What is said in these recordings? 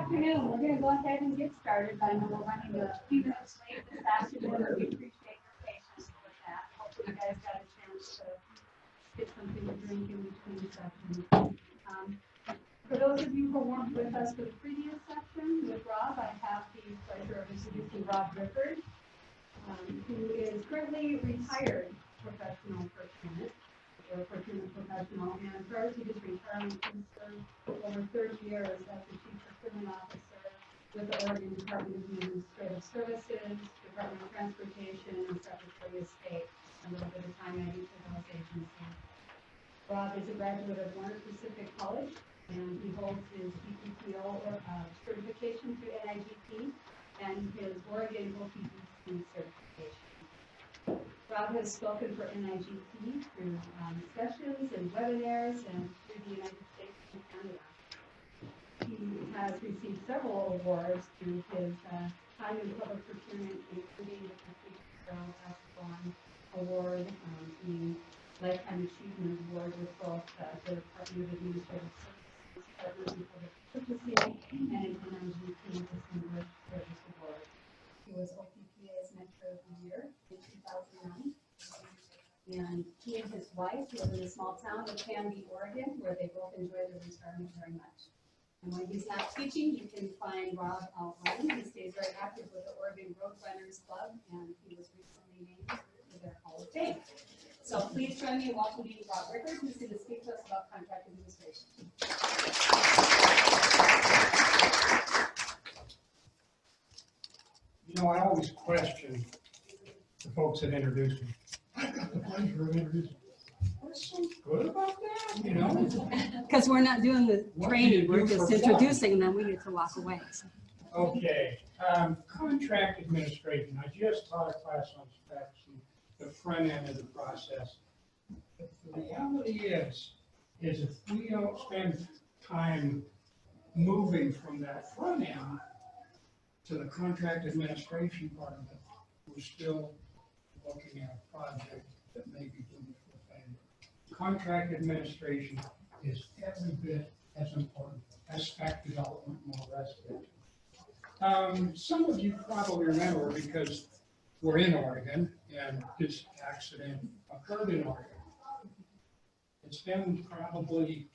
afternoon. We're going to go ahead and get started. I know we're running a few minutes late this afternoon, but we appreciate your patience with that. Hopefully you guys got a chance to get something to drink in between sessions. For those of you who weren't with us for the previous section with Rob, I have the pleasure of introducing Rob Rickard, who is currently retired professional procurement professional, and prior to his retirement, he served over 30 years as the Chief Procurement Officer with the Oregon Department of Administrative Services, Department of Transportation, and Secretary of State, a little bit of time at each of those agencies. Rob is a graduate of Warner Pacific College, and he holds his PPPO certification through NIGP and his Oregon OPDC certification. Rob has spoken for NIGP through sessions and webinars and through the United States and Canada. He has received several awards through his time in public procurement, including the prestigious Carol Asbon Award, the Lifetime Achievement Award with both the Department of Administrative Services, Department of Public Purchasing, and an NIGP Distinguished Service Award. He was OPPA's Mentor of the Year in 2009. And he and his wife live in a small town of Canby, Oregon, where they both enjoy their retirement very much. And when he's not teaching, you can find Rob out running. He stays very active with the Oregon Road Runners Club, and he was recently named to their Hall of Fame. So please join me in welcoming Rob Rickard, who's going to speak to us about contract administration. You know, I always question the folks that introduce me. I've got the pleasure of introducing. What's so good about that, you know? Because we're not doing the training, we're just introducing, and then we get to walk away. So. Okay, contract administration. I just taught a class on specs, the front end of the process. But the reality is if we don't spend time moving from that front end to the contract administration part of it, we're still looking at a project that may be doomed for failure. Contract administration is every bit as important as spec development and all the rest of it. Some of you probably remember, because we're in Oregon and this accident occurred in Oregon. It's been probably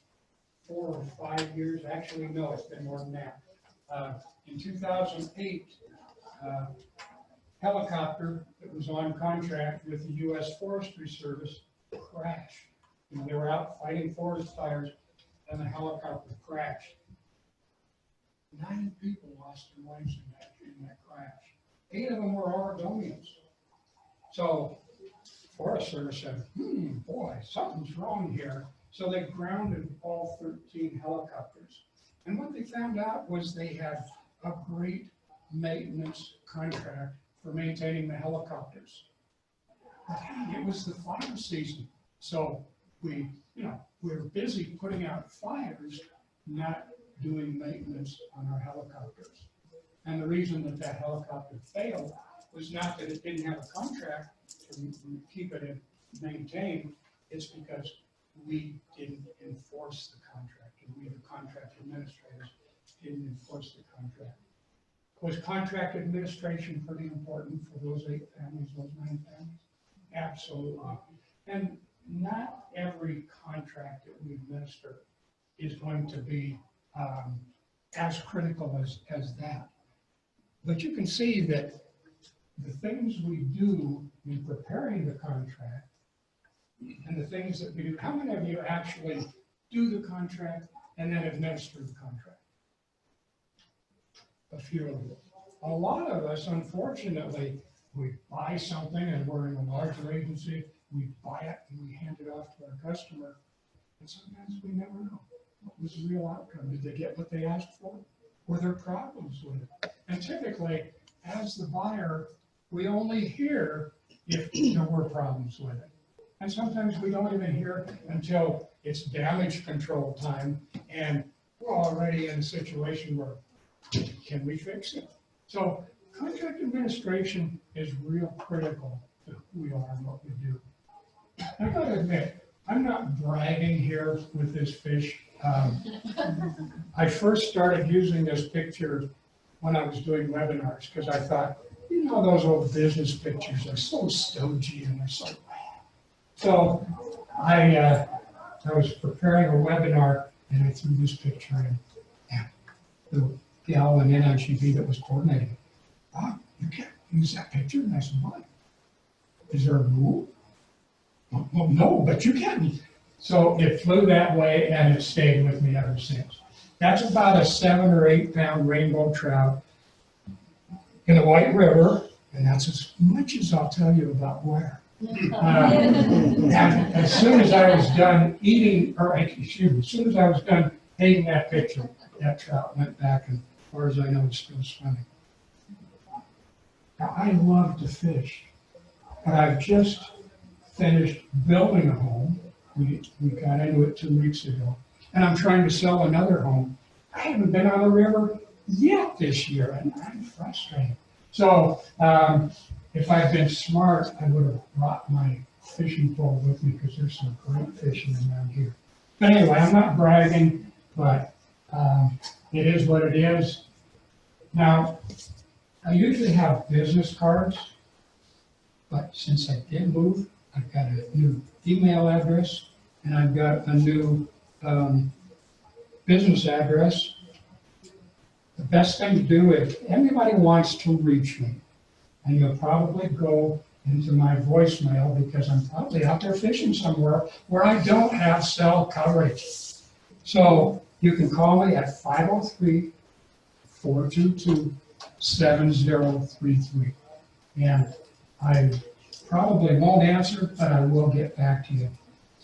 4 or 5 years. Actually, no, it's been more than that. In 2008, helicopter that was on contract with the U.S. Forestry Service crashed. You know, they were out fighting forest fires, and the helicopter crashed. 9 people lost their lives in that crash. 8 of them were Oregonians. So, Forest Service said, boy, something's wrong here. So they grounded all 13 helicopters. And what they found out was they had a great maintenance contract for maintaining the helicopters. But hey, it was the fire season. So we were busy putting out fires, not doing maintenance on our helicopters. And the reason that helicopter failed was not that it didn't have a contract to keep it maintained, it's because we didn't enforce the contract, and we, the contract administrators, didn't enforce the contract. Was contract administration pretty important for those 8 families, those 9 families? Absolutely. And not every contract that we administer is going to be as critical as that. But you can see that the things we do in preparing the contract and the things that we do, how many of you actually do the contract and then administer the contract? A few of you. A lot of us, unfortunately, we buy something and we're in a larger agency, we buy it and we hand it off to our customer, and sometimes we never know what was the real outcome. Did they get what they asked for? Were there problems with it? And typically, as the buyer, we only hear if there were problems with it. And sometimes we don't even hear until it's damage control time and we're already in a situation where, can we fix it? So contract administration is real critical to who we are and what we do. I got to admit, I'm not bragging here with this fish. I first started using this picture when I was doing webinars, because I thought, those old business pictures are so stodgy and they're so bad. So I was preparing a webinar and I threw this picture in. And the gal in NIGB that was coordinating, you can't use that picture? And I said, why? Is there a rule? Well, no, but you can. So it flew that way and it stayed with me ever since. That's about a 7 or 8 pound rainbow trout in the White River, and that's as much as I'll tell you about where. And as soon as I was done eating, as soon as I was done taking that picture, that trout went back, and as far as I know, it's still swimming. Now, I love to fish, but I've just finished building a home. We got into it 2 weeks ago, and I'm trying to sell another home. I haven't been on the river yet this year, and I'm frustrated. So if I'd been smart, I would have brought my fishing pole with me, because there's some great fishing around here. But anyway, I'm not bragging, but it is what it is. Now, I usually have business cards, but since I did move, I've got a new email address, and I've got a new business address. The best thing to do is, anybody wants to reach me, and you'll probably go into my voicemail, because I'm probably out there fishing somewhere where I don't have cell coverage. So you can call me at 503-422-7033. And I probably won't answer, but I will get back to you.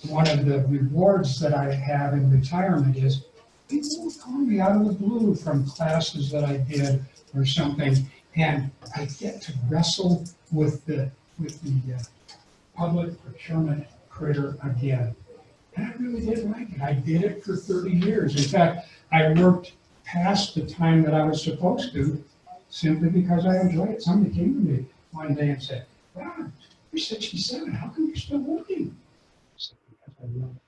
One of the rewards that I have in retirement is people will call me out of the blue from classes that I did or something, and I get to wrestle with the public procurement critter again. And I really did like it. I did it for 30 years. In fact, I worked past the time that I was supposed to, simply because I enjoyed it. Somebody came to me one day and said, "Wow, you're 67. How come you're still working?" I said, "Because I love it.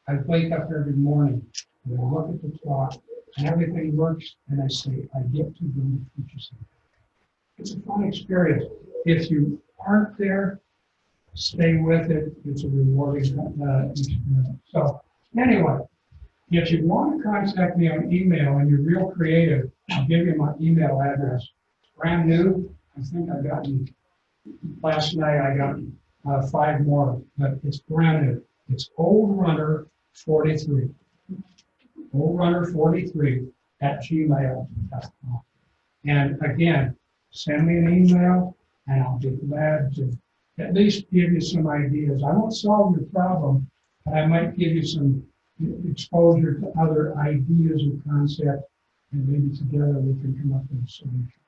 I wake up every morning and I look at the clock and everything works, and I say, I get to go to future center." It's a fun experience. If you aren't there, stay with it. It's a rewarding experience. So anyway, if you want to contact me on email and you're real creative, I'll give you my email address. It's brand new. I think I got last night I got 5 more, but it's brand new. It's oldrunner43. oldrunner43@gmail.com. And again, send me an email, and I'll be glad to at least give you some ideas. I won't solve your problem, but I might give you some exposure to other ideas and concepts, and maybe together we can come up with a solution.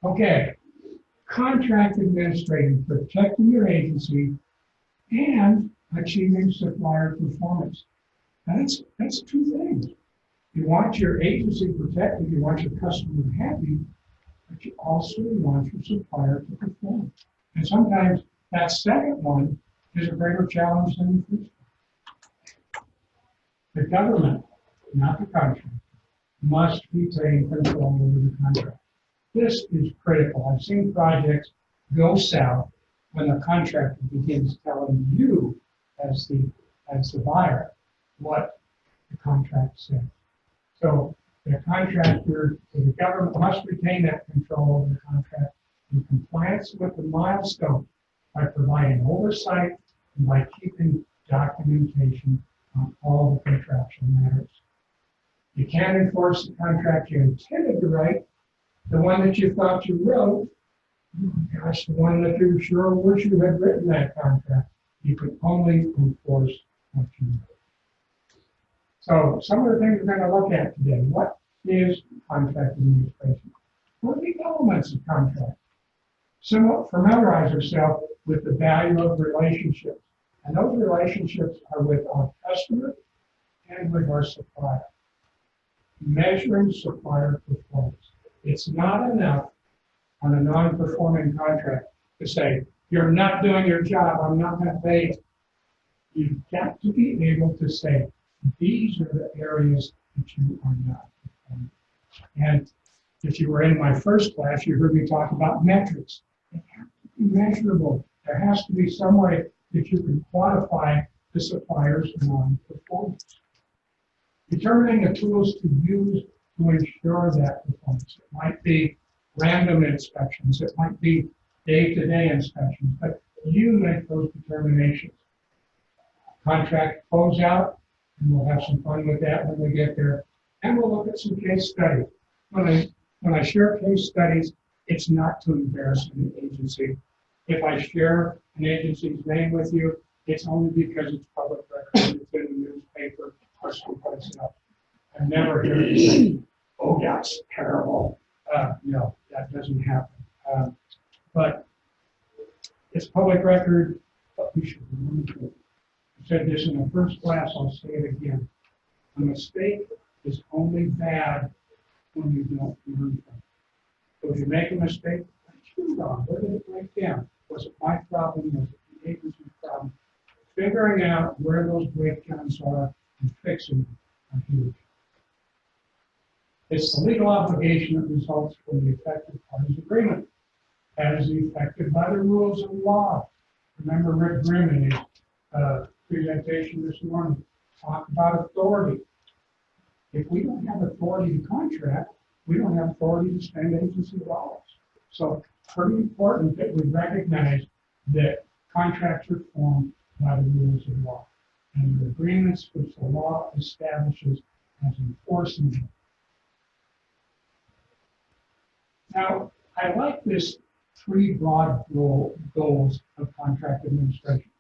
Okay, contract administrating, protecting your agency and achieving supplier performance. That's 2 things. You want your agency protected, you want your customer happy, but you also want your supplier to perform. And sometimes that second one is a greater challenge than the first one. The government, not the contract, must retain control over the contract. This is critical. I've seen projects go south when the contractor begins telling you as the buyer what the contract says. So the contractor, the government must retain that control over the contract in compliance with the milestone by providing oversight and by keeping documentation on all the contractual matters. You can't enforce the contract you intended to write, the one that you thought you wrote. Oh gosh, the one that you sure wish you had written that contract. You can only enforce what you wrote. So some of the things we're going to look at today. What is contract administration? What are the elements of contract? Somewhat familiarize yourself with the value of relationships. And those relationships are with our customer and with our supplier. Measuring supplier performance. It's not enough on a non-performing contract to say, you're not doing your job, I'm not going to pay you. You've got to be able to say, these are the areas that you are not performing. And if you were in my first class, you heard me talk about metrics. They have to be measurable. There has to be some way that you can quantify the supplier's non-performance. Determining the tools to use to ensure that performance. It might be random inspections. It might be day-to-day inspections, but you make those determinations. Contract closeout, and we'll have some fun with that when we get there. And we'll look at some case studies. When I share case studies, it's not to embarrass an agency. If I share an agency's name with you, it's only because it's public record, it's in the newspaper, or someplace else. I never hear you say, oh, that's terrible. No, that doesn't happen. But it's public record, but we should remember it. I said this in the first class, I'll say it again. A mistake is only bad when you don't learn from it. So if you make a mistake, what's wrong? Where did it break down? Was it my problem? Was it the agency's problem? Figuring out where those breakdowns are and fixing them are huge. It's the legal obligation that results from the effective parties' agreement. That is effected by the rules of law. Remember Rick Grimm in his presentation this morning talked about authority. If we don't have authority to contract, we don't have authority to spend agency dollars. So pretty important that we recognize that contracts are formed by the rules of law and the agreements which the law establishes as enforcement. Now, I like this three broad goals of contract administration.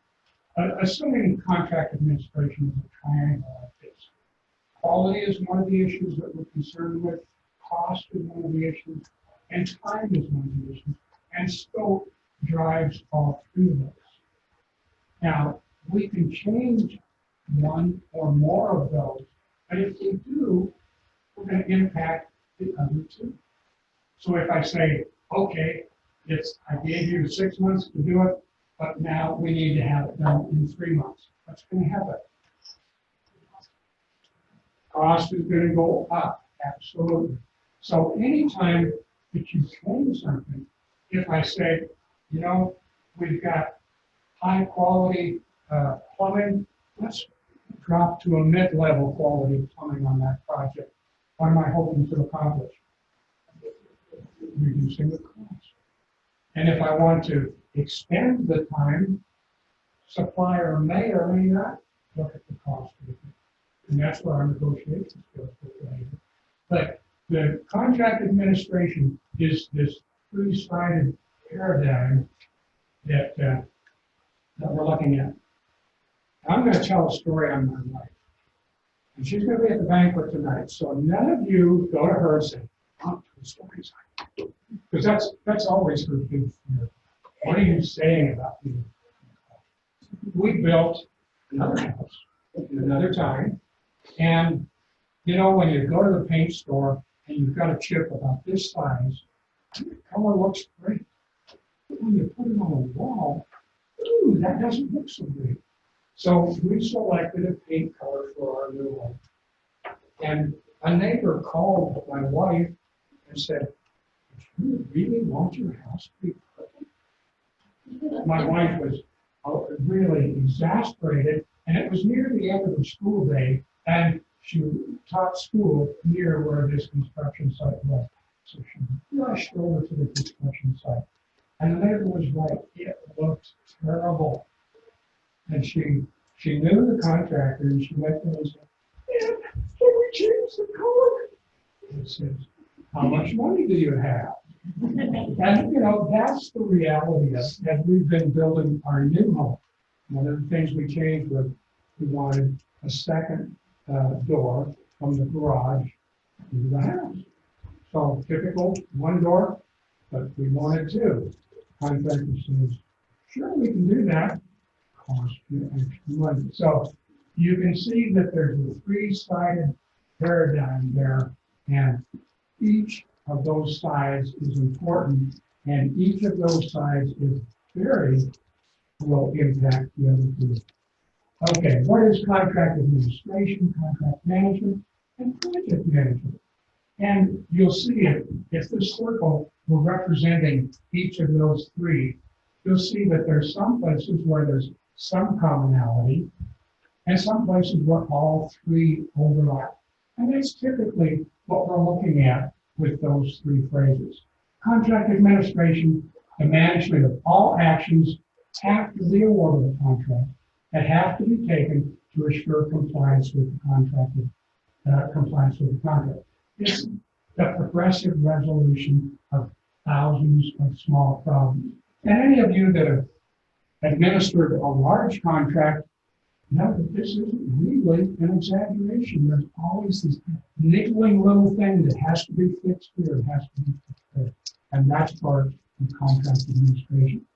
Assuming contract administration is a triangle like this. Quality is one of the issues that we're concerned with. Cost is one of the issues. And time is one of the issues. And scope drives all three of those. Now, we can change one or more of those, but if we do, we're going to impact the other two. So if I say, okay, I gave you 6 months to do it, but now we need to have it done in 3 months. What's going to happen? Cost is going to go up, absolutely. So anytime that you change something, if I say, you know, we've got high quality plumbing, let's drop to a mid-level quality plumbing on that project. What am I hoping to accomplish? Reducing the cost. And if I want to extend the time, supplier may or may not look at the cost of it. And that's where our negotiation skills come in. But the contract administration is this three-sided paradigm that we're looking at. I'm going to tell a story on my wife. And she's going to be at the banquet tonight. So none of you go to her and say, oh, the stories. Because that's always her big fear. What are you saying about me? We built another house at another time. And, you know, when you go to the paint store and you've got a chip about this size, the color looks great. But when you put it on a wall, ooh, that doesn't look so great. So we selected a paint color for our new home. And a neighbor called my wife and said, do you really want your house to be perfect? My wife was really exasperated, and it was near the end of the school day, and she taught school near where this construction site was. So she rushed over to the construction site, and the neighbor was right, it looked terrible. And she knew the contractor, and she went there and said, yeah, can we change the color? And says, how much money do you have? And, you know, that's the reality of it. As we've been building our new home, one of the things we changed was we wanted a second door from the garage to the house. So typical one door, but we wanted two. Contractor says, sure, we can do that. Cost you extra money. So you can see that there's a three-sided paradigm there, and each of those sides is important, and each of those sides, if varied, will impact the other two. Okay, what is contract administration, contract management, and project management? And you'll see if this circle, we're representing each of those three, you'll see that there's some places where there's some commonality and some places where all three overlap. And that's typically what we're looking at with those three phrases. Contract administration, the management of all actions after the award of the contract that have to be taken to assure compliance with the contract. It's the progressive resolution of thousands of small problems. And any of you that have administered a large contract know that this isn't really an exaggeration. There's always this niggling little thing that has to be fixed here, it has to be fixed there. And that's part of contract administration.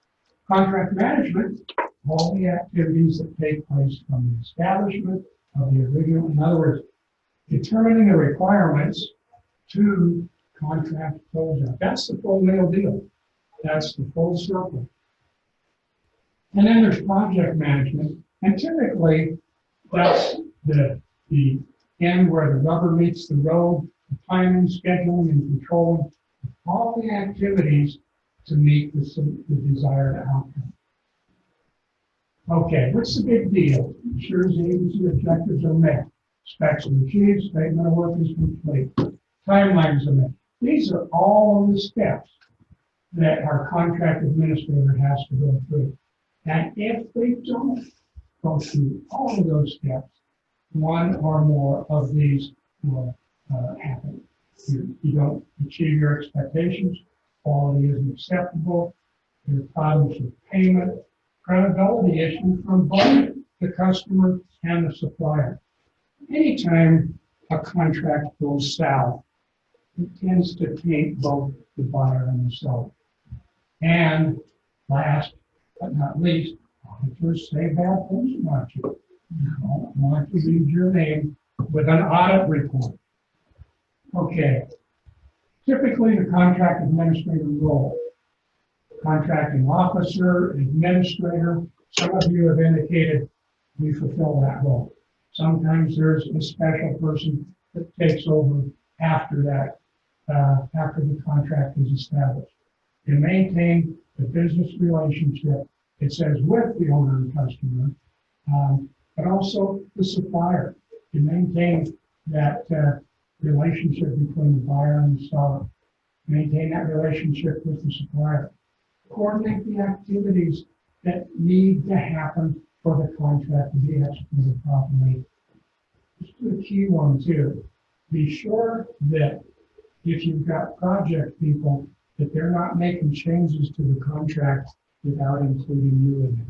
Contract management, all the activities that take place from the establishment of the original, in other words, determining the requirements to contract closeout. That's the full nail deal. That's the full circle. And then there's project management, and typically that's the end where the rubber meets the road, the planning, scheduling, and controlling all the activities to meet the desired outcome. Okay, what's the big deal? Ensures the agency objectives are met. Specs are achieved, statement of work is complete. Timelines are met. These are all of the steps that our contract administrator has to go through. And if they don't go through all of those steps, one or more of these will happen. You don't achieve your expectations, quality isn't acceptable, there are problems with payment, credibility issue from both the customer and the supplier. Anytime a contract goes south, it tends to taint both the buyer and the seller. And last but not least, auditors say bad things about you. You don't want to leave your name with an audit report. Okay. Typically, the contract administrator role, contracting officer, administrator, some of you have indicated we fulfill that role. Sometimes there's a special person that takes over after that, after the contract is established. To maintain the business relationship, it says with the owner and customer, but also the supplier, to maintain that relationship between the buyer and the seller, maintain that relationship with the supplier, coordinate the activities that need to happen for the contract to be executed properly. This is the key one too. Be sure that if you've got project people, that they're not making changes to the contract without including you in it.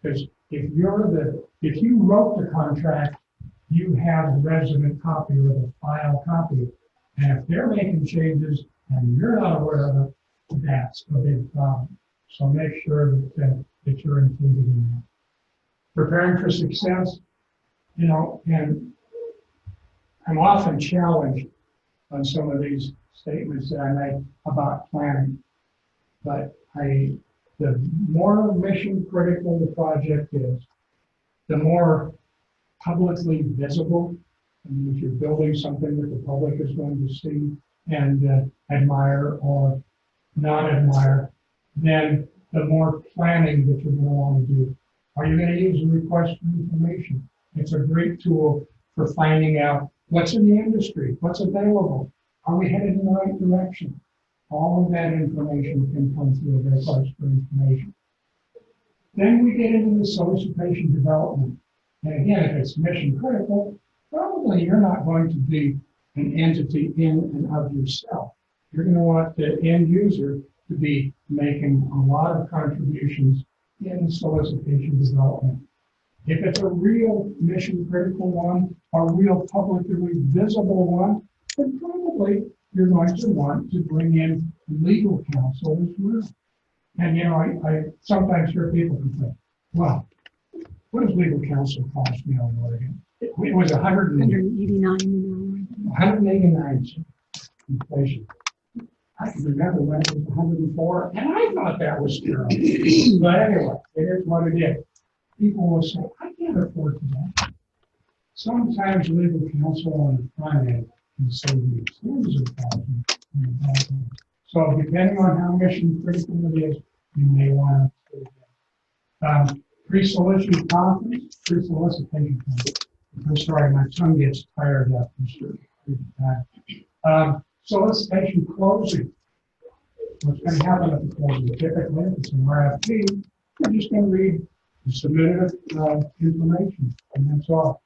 Because if you wrote the contract, you have the resident copy or the file copy. And if they're making changes and you're not aware of it, that's a big problem. So make sure that you're included in that. Preparing for success, and I'm often challenged on some of these statements that I make about planning. But the more mission critical the project is, the more publicly visible. I mean, if you're building something that the public is going to see and admire or not admire, then the more planning that you're going to want to do. Are you going to use a request for information? It's a great tool for finding out what's in the industry, what's available. Are we headed in the right direction? All of that information can come through a request for information. Then we get into the solicitation development. And again, if it's mission critical, probably you're not going to be an entity in and of yourself. You're going to want the end user to be making a lot of contributions in solicitation development. If it's a real mission critical one, a real publicly visible one, then probably you're going to want to bring in legal counsel as well. And I sometimes hear people complain, well, what does legal counsel cost me on Oregon? It was 189 inflation. I can remember when it was 104, and I thought that was terrible. But anyway, it is what it is. people will say, I can't afford that. Sometimes legal counsel on the front end can save you tens of thousands on the back end. So depending on how mission critical it is, you may want to. Pre-solicitation conference, pre-solicitation conference. I'm sorry, my tongue gets tired after solicitation closing. What's going to happen at the closing? Typically, if it's an RFP, you're just going to read the submitted information, and that's all.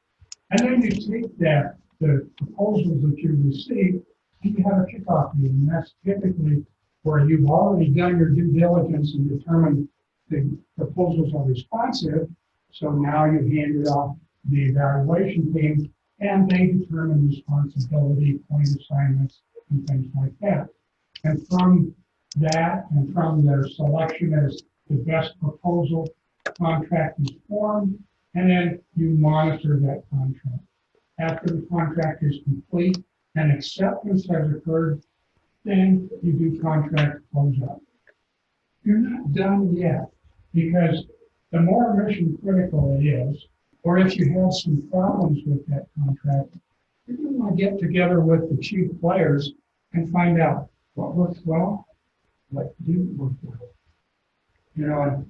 And then you take that, the proposals that you receive, and you have a kickoff meeting. And that's typically where you've already done your due diligence and determined the proposals are responsive. So now you hand it off to the evaluation team, and they determine responsibility, point assignments, and things like that. And from that, and from their selection as the best proposal, contract is formed, and then you monitor that contract. After the contract is complete and acceptance has occurred, then you do contract closeout. You're not done yet, because the more mission critical it is, or if you have some problems with that contract, you're going to want to get together with the chief players and find out what works well, what didn't work well. You know,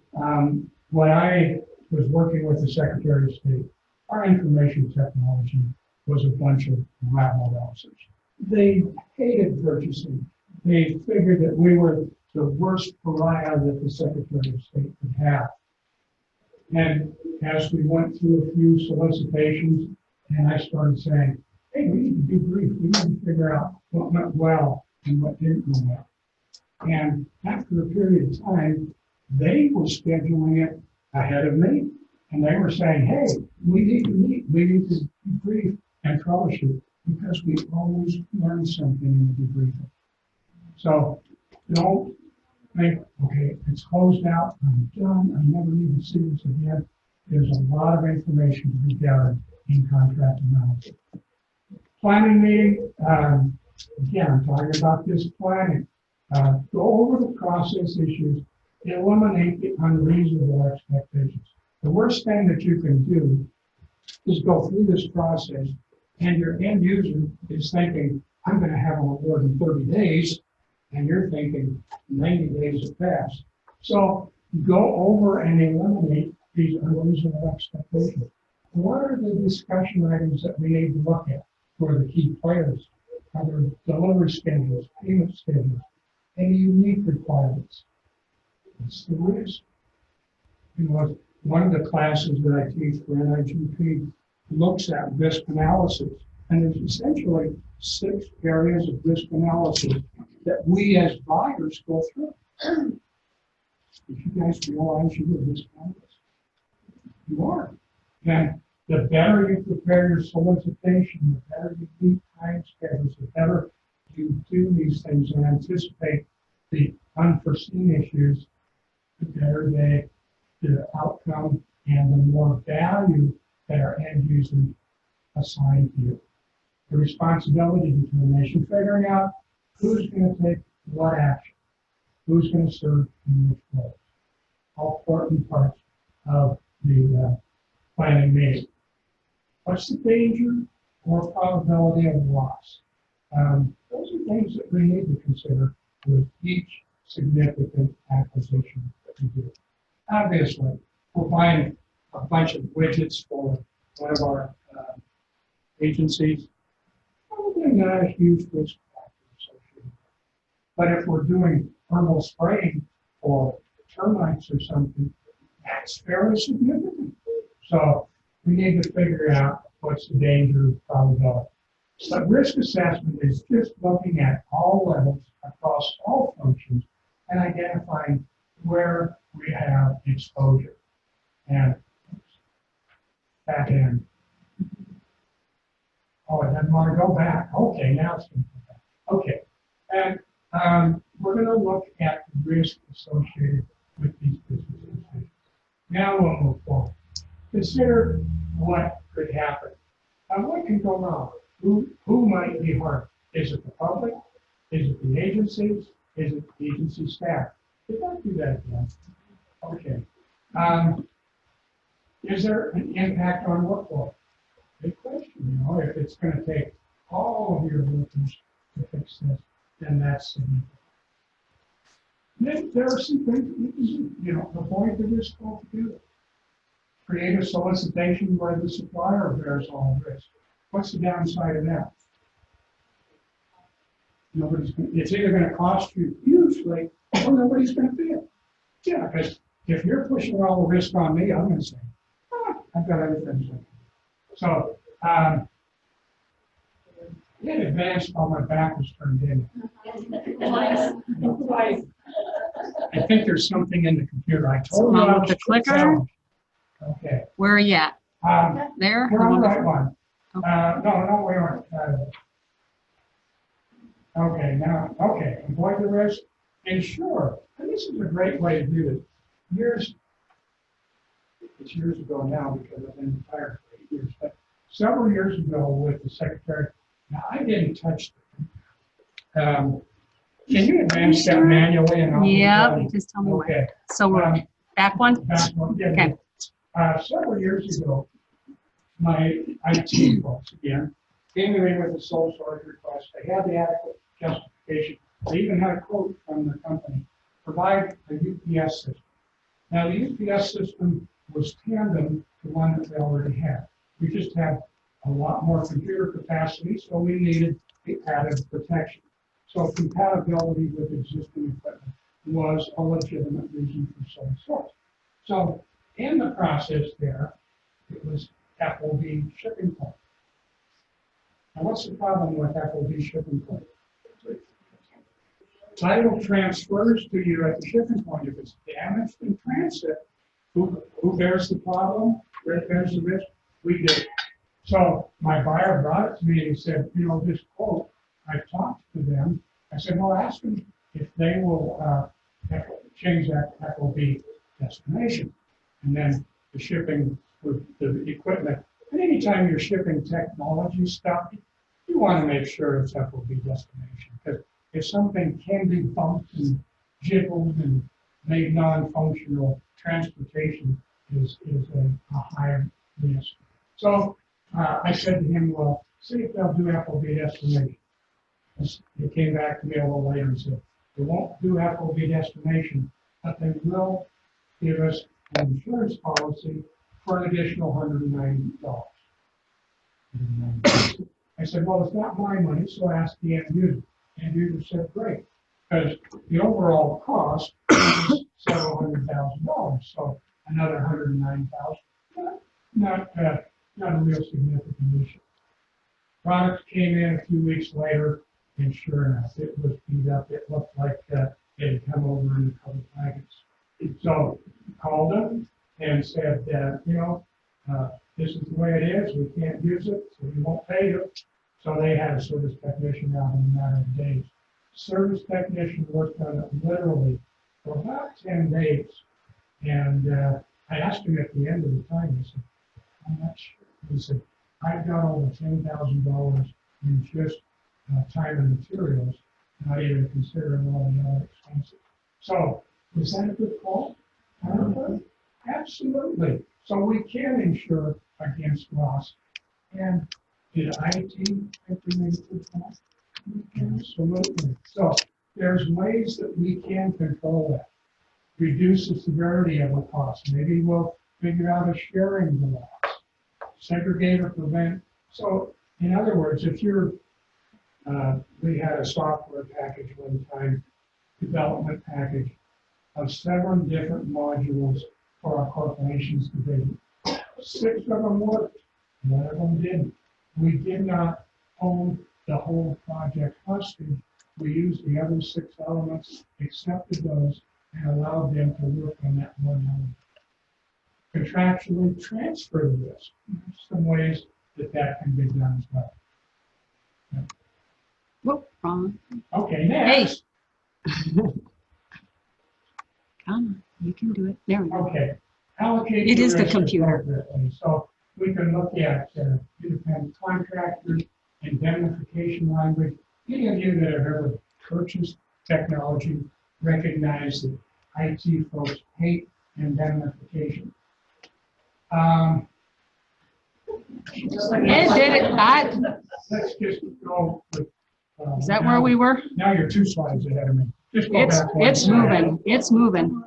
when I was working with the Secretary of State, our information technology was a bunch of rabble rousers. They hated purchasing. They figured that we were the worst pariah that the Secretary of State could have. And as we went through a few solicitations, and I started saying, hey, we need to debrief. We need to figure out what went well and what didn't go well. And after a period of time, they were scheduling it ahead of me. And they were saying, hey, we need to meet, we need to debrief and troubleshoot, because we always learn something in the debriefing. So don't think, okay, it's closed out, I'm done, I never need to see this again. There's a lot of information to be gathered in contract analysis. Planning meeting, again, I'm talking about this planning. Go over the process issues, eliminate the unreasonable expectations. The worst thing that you can do is go through this process and your end user is thinking, I'm going to have an award in 30 days, and you're thinking 90 days have passed. So go over and eliminate these unreasonable expectations. What are the discussion items that we need to look at for the key players? Are there delivery schedules, payment schedules, any unique requirements? What's the risk? You know, one of the classes that I teach for NIGP looks at risk analysis, and there's essentially 6 areas of risk analysis that we as buyers go through. If you guys realize you're a risk analyst, you are. And the better you prepare your solicitation, the better you meet time schedules, the better you do these things and anticipate the unforeseen issues, the better the outcome and the more value that our end users assign to you. The responsibility determination, figuring out who's going to take what action, who's going to serve in which roles. All important parts of the planning meeting. What's the danger or probability of loss? Those are things that we need to consider with each significant acquisition that we do. Obviously, we're buying a bunch of widgets for one of our agencies. Probably not a huge risk factor associated. But if we're doing thermal spraying for termites or something, that's fairly significant. So we need to figure out what's the danger probability. But risk assessment is just looking at all levels across all functions and identifying where we have exposure. And back in. Oh, it doesn't want to go back. Okay, now it's going to go back. Okay. And we're going to look at risk associated with these business decisions. Now we'll move forward. Consider what could happen. What can go wrong? Who might be harmed? Is it the public? Is it the agencies? Is it the agency staff? Did I do that again? Okay. Is there an impact on workflow? Good question, if it's gonna take all of your workers to fix this, then that's significant. Then there are some things that you can do, avoid the risk altogether. Create a solicitation where the supplier bears all the risk. What's the downside of that? It's either gonna cost you hugely, or nobody's gonna pay it. Yeah, because if you're pushing all the risk on me, I'm gonna say, I've got other things to do. So, it advanced while my back was turned in. I think there's something in the computer. I told you. Wrong with the clicker? Okay. Where are you at? There? We're on the right one. Okay. No, we aren't. Okay, avoid the risk, ensure. And this is a great way to do it. It's years ago now because I've been retired for 8 years, but several years ago with the secretary, now I didn't touch them. Can you advance that manually? And Yeah, just tell me where. Okay. So we're back one? Back one, yeah. Okay. Several years ago, my IT folks again came to me with a sole source request. They had the adequate justification. They even had a quote from the company. Provide a UPS system. Now the UPS system was tandem to one that they already had. We just had a lot more computer capacity, so we needed the added protection. So compatibility with existing equipment was a legitimate reason for sole source. So in the process there, it was FOB shipping point. Now what's the problem with FOB shipping point? Title transfers to you at the shipping point. If it's damaged in transit, who bears the problem? Who bears the risk? We do. So my buyer brought it to me and he said, this quote, I talked to them. I said, well, ask them if they will change that FOB destination. And then the shipping with the equipment. And anytime you're shipping technology stuff, you want to make sure it's FOB destination. Because if something can be bumped and jiggled and made non-functional, transportation is a higher risk. So I said to him, well, see if they'll do FOB destination. He came back to me a little later and said, they won't do FOB destination, but they will give us an insurance policy for an additional $190. I said, well, it's not my money, so ask the end user. And you said, great, because the overall cost is several $100,000, so another $109,000, not a real significant issue. Product came in a few weeks later, and sure enough, it was beat up. It looked like it had come over in a couple of packets. So called them and said, this is the way it is. We can't use it, so we won't pay you. So they had a service technician out in a matter of days. Service technician worked on it literally for about 10 days. And I asked him at the end of the time, I said, I'm not sure. He said, I've got over $10,000 in just time and materials, not even considering all the other expenses. So, is that a good call? Absolutely. So we can insure against loss. And did IT think we made a good call? Absolutely. So there's ways that we can control that. Reduce the severity of the cost. Maybe we'll figure out a sharing the loss. Segregate or prevent. So in other words, if you're, we had a software package one time, development package of 7 different modules for our corporations to do. 6 of them worked, 1 of them didn't. We did not own the whole project hostage. We used the other 6 elements, accepted those, and allowed them to work on that one element. Contractually transfer the risk. There's some ways that can be done as well. Yeah. Whoop, wrong. Okay, next. Come on, you can do it. There we go. Okay, allocate. It is the risk computer. appropriately. So we can look at independent contractors, indemnification language. Any of you that have ever purchased technology recognize that IT folks hate indemnification. Ed did it, Let's just go with. is that where we were? Now you're 2 slides ahead of me. Just go It's, back one it's slide. moving, it's moving.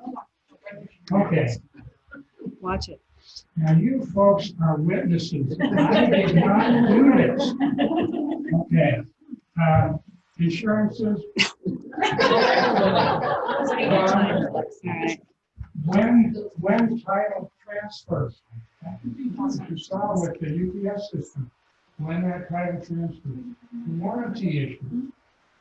Okay, Watch it. now you folks are witnesses. I did not do this. Okay. Insurances. All right. When title transfers, you saw with the UPS system, when that title transfers, warranty issues,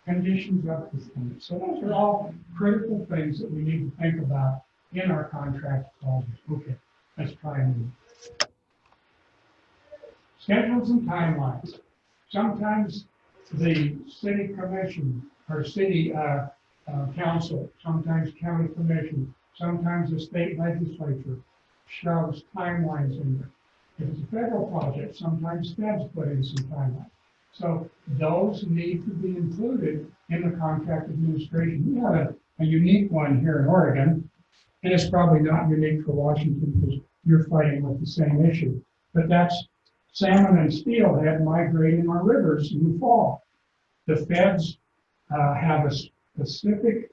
conditions of performance. So those are all critical things that we need to think about in our contract clauses. Okay, let's try and move. Schedules and timelines. Sometimes the city commission or city council, sometimes county commission, sometimes the state legislature shoves timelines in there. If it's a federal project, sometimes feds put in some timelines. So those need to be included in the contract administration. We have a unique one here in Oregon, and it's probably not unique for Washington because you're fighting with the same issue. But that's salmon and steelhead migrating our rivers in the fall. The feds have a specific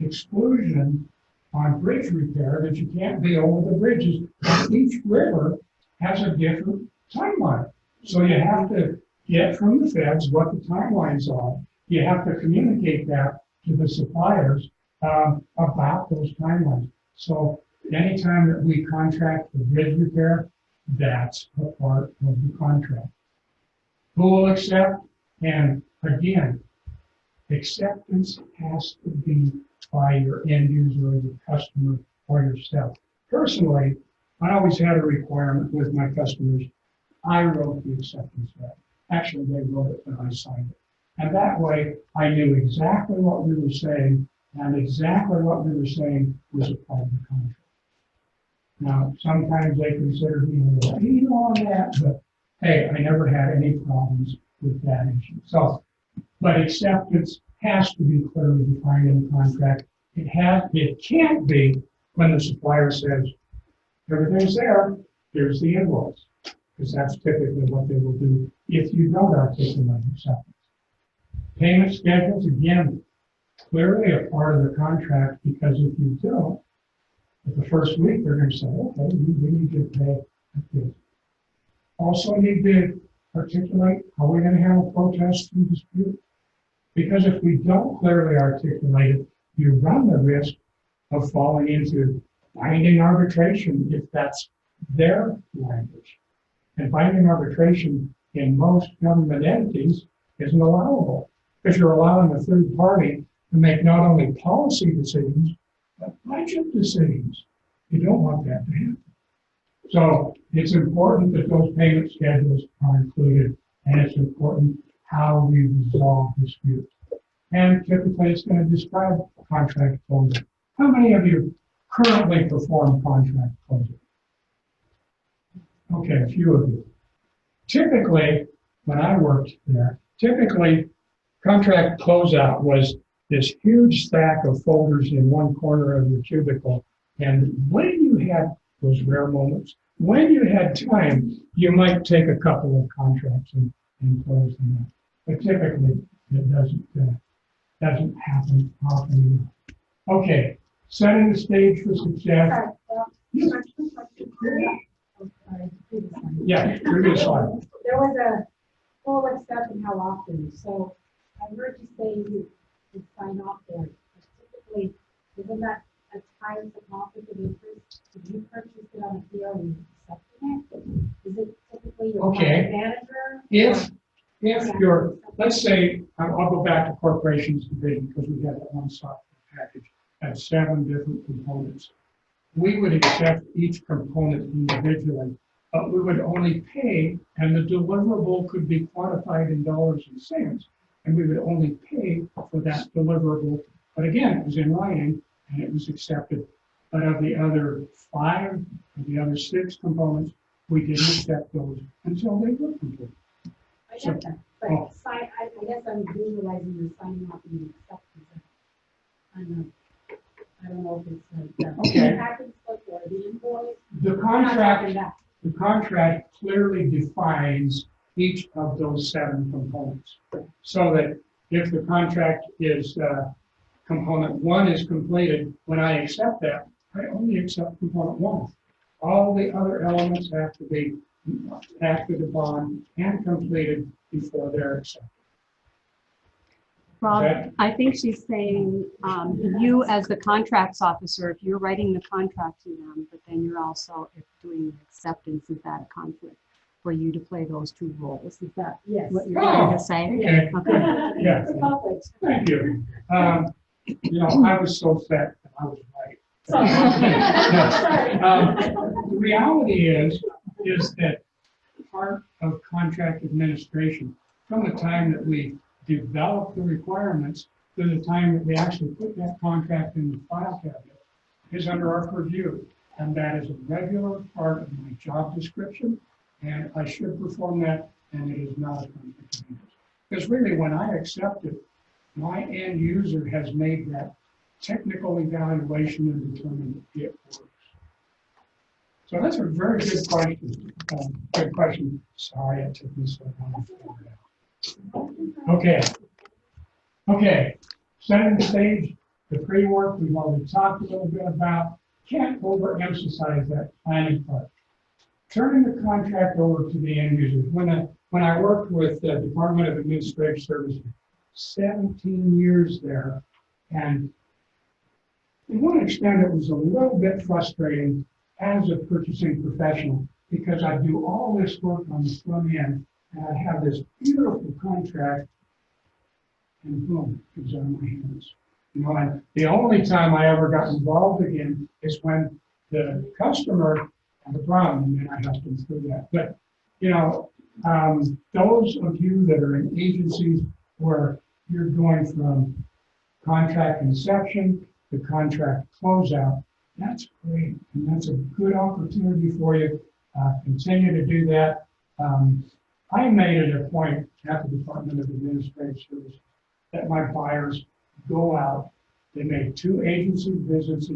exclusion on bridge repair that you can't be over the bridges. Each river has a different timeline. So you have to get from the feds what the timelines are. You have to communicate that to the suppliers about those timelines. So anytime that we contract for bridge repair, that's a part of the contract. Who will accept? And again, acceptance has to be by your end user or your customer or yourself. Personally, I always had a requirement with my customers. I wrote the acceptance letter. Actually, they wrote it and I signed it. And that way, I knew exactly what we were saying, and exactly what we were saying was a part of the contract. Now, sometimes they consider me a little lean on that, but hey, I never had any problems with that issue. So, but acceptance has to be clearly defined in the contract. It can't be when the supplier says, everything's there, here's the invoice. Because that's typically what they will do if you don't articulate acceptance. Payment schedules, again, clearly a part of the contract, because if you don't, at the first week, they're going to say, okay, we need to pay at this. Also need to articulate how we're going to handle protests and dispute. Because if we don't clearly articulate it, you run the risk of falling into binding arbitration if that's their language. And binding arbitration in most government entities isn't allowable, because you're allowing a third party to make not only policy decisions, but budget decisions. You don't want that to happen. So it's important that those payment schedules are included, and it's important how we resolve disputes. And typically it's going to describe contract closing. How many of you currently perform contract closing? Okay, a few of you. Typically, when I worked there, contract closeout was this huge stack of folders in one corner of your cubicle. And when you had those rare moments, when you had time, you might take a couple of contracts and close them out. But typically, it doesn't happen often enough. Okay, setting the stage for success. Yeah, previous slide. There was a full acceptance how often, so I heard you say you sign off there. Typically, isn't that a time for conflict of interest? Did you purchase it on a PO and accepting it? Is it typically your Okay. manager? If you're, let's say, I'll go back to corporations division because we have that one software package at 7 different components. We would accept each component individually, but we would only pay, and the deliverable could be quantified in dollars and cents, and we would only pay for that deliverable. But again, it was in writing and it was accepted. But of the other 5, of the other 6 components, we didn't accept those until they were complete. I get that, but I guess I'm visualizing you signing off and accepting it. I don't know if it's like Okay. the package book or the invoice. The We're not talking contract, that. The contract clearly defines each of those 7 components. So that if the contract is, component 1 is completed, when I accept that, I only accept component 1. All the other elements have to be acted upon and completed before they're accepted. Rob, Okay. I think she's saying, you as the contracts officer, if you're writing the contract to them, but then you're also if doing acceptance, is that a conflict for you to play those 2 roles? Is that Yes. what you're trying Oh, to say? okay. Okay. Yeah. It's a conflict. Thank you. I was so set that I was right. Sorry. The reality is that part of contract administration, from the time that we develop the requirements to the time that we actually put that contract in the file cabinet, is under our purview. And that is a regular part of my job description, and I should perform that, and it is not a conflict of interest. Because really, when I accept it, my end user has made that technical evaluation and determined it works. So that's a very good question. Good question. Sorry it took me so long to figure it out. Okay. Setting the stage, the pre-work we've already talked a little bit about. Can't overemphasize that planning part. Turning the contract over to the end user. When I worked with the Department of Administrative Services, 17 years there, and to one extent it was a little bit frustrating as a purchasing professional because I do all this work on the front end and I have this beautiful contract and boom, it's out of my hands. And the only time I ever got involved again is when the customer had a problem, and then I helped them through that. But, those of you that are in agencies where you're going from contract inception to contract closeout, that's great. And that's a good opportunity for you. Continue to do that. I made it a point at the Department of Administrative Services that my buyers go out. They made 2 agency visits a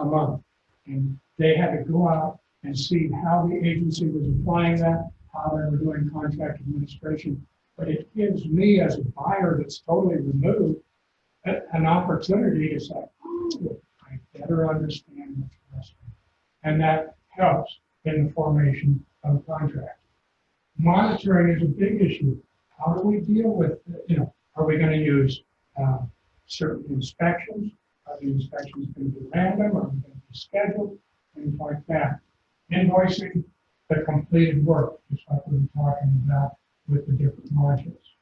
month, and they had to go out and see how the agency was applying that, how they were doing contract administration. But it gives me as a buyer that's totally removed an opportunity to say, oh, I better understand what's best. And that helps in the formation of a contract. Monitoring is a big issue. How do we deal with, are we going to use certain inspections? Are the inspections going to be random? Are they going to be scheduled? Things like that. Invoicing the completed work, just like we were talking about with the different modules.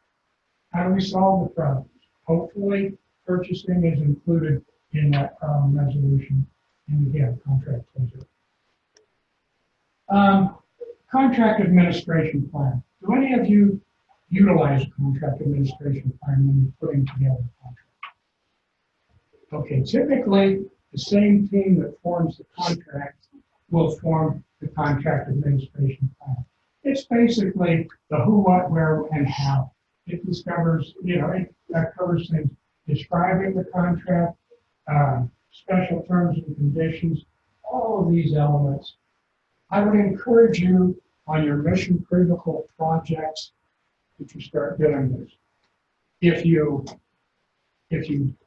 How do we solve the problems? Hopefully, purchasing is included in that problem resolution, and again, contract closure. Contract administration plan. Do any of you utilize a contract administration plan when you're putting together a contract? Okay, typically, the same team that forms the contract will form the contract administration plan. It's basically the who, what, where, and how. It discovers, it covers things describing the contract, special terms and conditions, all of these elements. I would encourage you on your mission critical projects that you start doing this. If you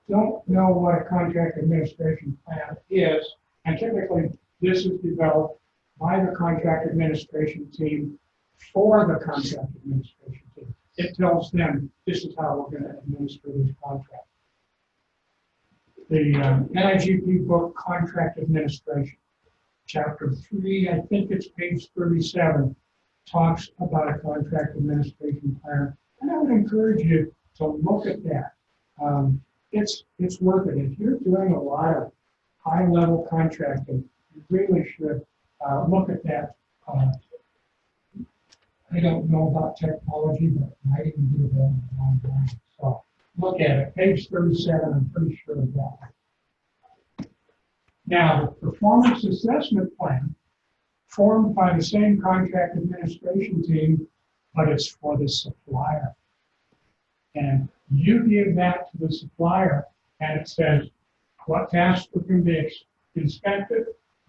don't know what a contract administration plan is, and typically this is developed by the contract administration team for the contract administration team. It tells them this is how we're going to administer this contract. The NIGP book, Contract Administration, Chapter 3, I think it's page 37, talks about a contract administration plan. And I would encourage you to look at that. It's worth it. If you're doing a lot of high-level contracting, you really should look at that. I don't know about technology, but I didn't do that in a long time. So look at it. Page 37, I'm pretty sure of that. Now, the performance assessment plan, formed by the same contract administration team, but it's for the supplier. And you give that to the supplier, and it says what tasks are going to be inspected,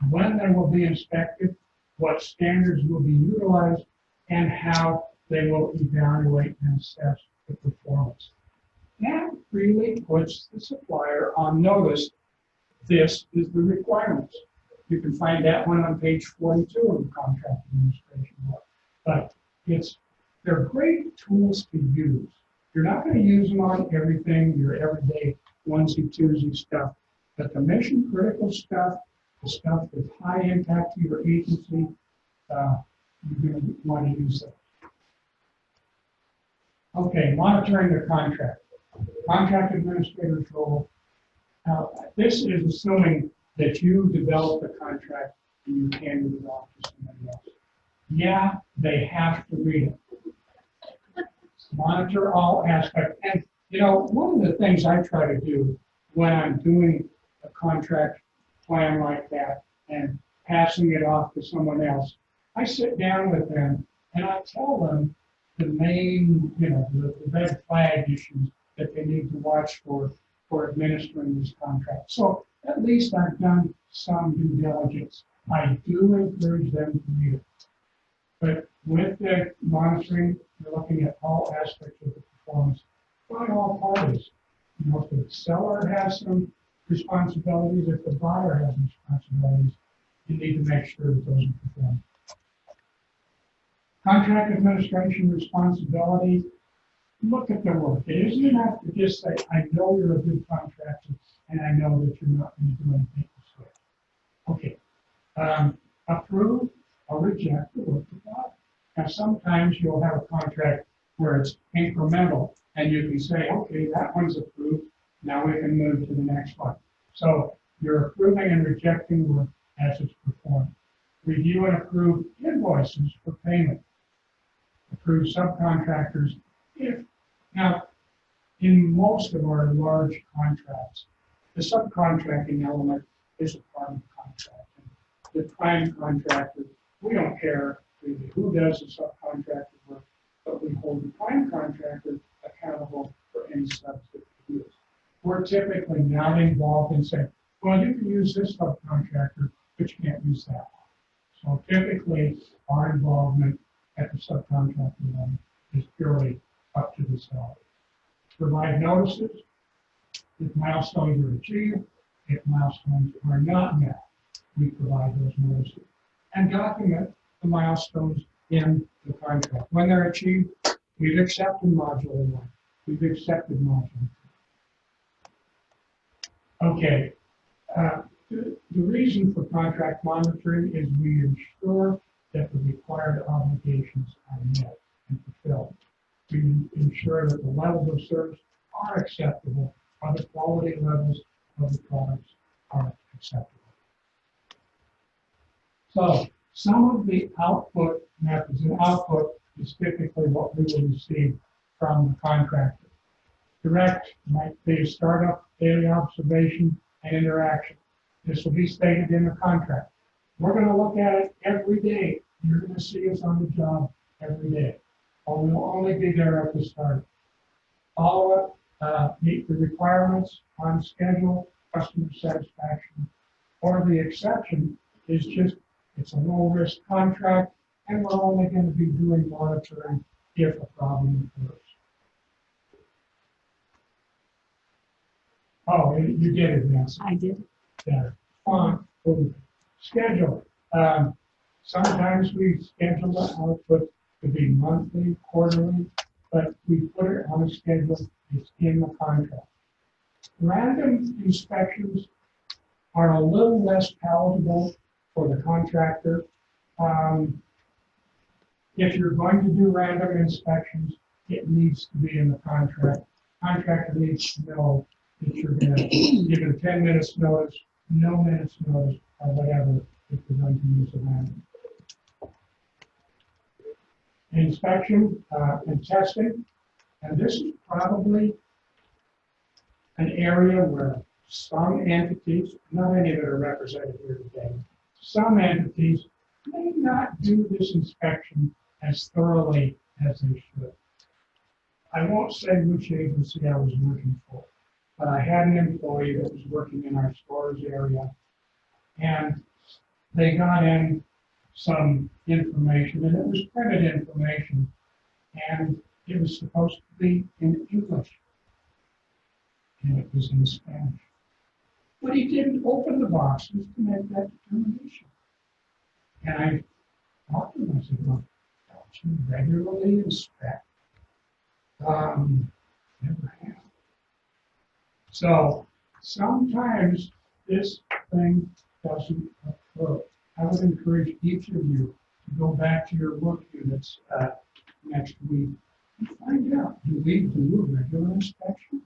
when they will be inspected, what standards will be utilized, and how they will evaluate and assess the performance. And really puts the supplier on notice, this is the requirements. You can find that one on page 42 of the contract administration book. But they're great tools to use. You're not going to use them on everything, your everyday onesie-twosie stuff, but the mission critical stuff, the stuff that's high impact to your agency, you're going to want to use them. Okay, monitoring the contract. Contract administrator's role. Now, this is assuming that you develop the contract and you hand it off to somebody else. Yeah, they have to read it. Monitor all aspects. And, you know, one of the things I try to do when I'm doing a contract plan like that and passing it off to someone else, I sit down with them and I tell them the main, you know, the red flag issues that they need to watch for administering this contract. So at least I've done some due diligence. I do encourage them to read it. But with the monitoring, you're looking at all aspects of the performance by all parties. You know, if the seller has some responsibilities, if the buyer has responsibilities, you need to make sure that those are performed. Contract administration responsibility, look at the work. It isn't enough to just say, I know you're a good contractor and I know that you're not going to do anything this way. Okay. Approve or reject the work provided. Now, sometimes you'll have a contract where it's incremental and you can say, okay, that one's approved. Now we can move to the next one. So you're approving and rejecting work as it's performed. Review and approve invoices for payment. Approve subcontractors if, now, in most of our large contracts, the subcontracting element is a part of the contract. The prime contractor, we don't care really who does the subcontractor work, but we hold the prime contractor accountable for any subs that they use. We're typically not involved in saying, well, you can use this subcontractor, but you can't use that one. So typically, our involvement at the subcontractor level is purely up to the seller. Provide notices if milestones are achieved. If milestones are not met, we provide those notices. And document the milestones in the contract. When they're achieved, we've accepted module 1. We've accepted module 2. Okay. The reason for contract monitoring is we ensure that the required obligations are met and fulfilled. We ensure that the levels of service are acceptable, or the quality levels of the products are acceptable. So some of the output methods, and output is typically what we will receive from the contractor. Direct might be startup, daily observation, and interaction. This will be stated in the contract. We're going to look at it every day. You're going to see us on the job every day. Or we'll only be there at the start. Follow up, meet the requirements on schedule, customer satisfaction. Or the exception is just, it's a low-risk contract, and we're only going to be doing monitoring if a problem occurs. Oh, you did it, Nancy. I did. Yeah. Schedule. Sometimes we schedule the output to be monthly, quarterly, but we put it on a schedule. It's in the contract. Random inspections are a little less palatable for the contractor. If you're going to do random inspections, it needs to be in the contract. Contractor needs to know that you're going to give him 10 minutes notice, no minutes notice, or whatever, if you're going to use a random. Inspection and testing, and this is probably an area where some entities, not any that are represented here today, some entities may not do this inspection as thoroughly as they should. I won't say which agency I was working for, but I had an employee that was working in our stores area, and they got in some information, and it was printed information, and it was supposed to be in English, and it was in Spanish. But he didn't open the boxes to make that determination. And I talked to him, I said, look, don't you regularly inspect? Never have. So sometimes this thing doesn't occur. I would encourage each of you to go back to your work units next week and find out, do we do a regular inspection?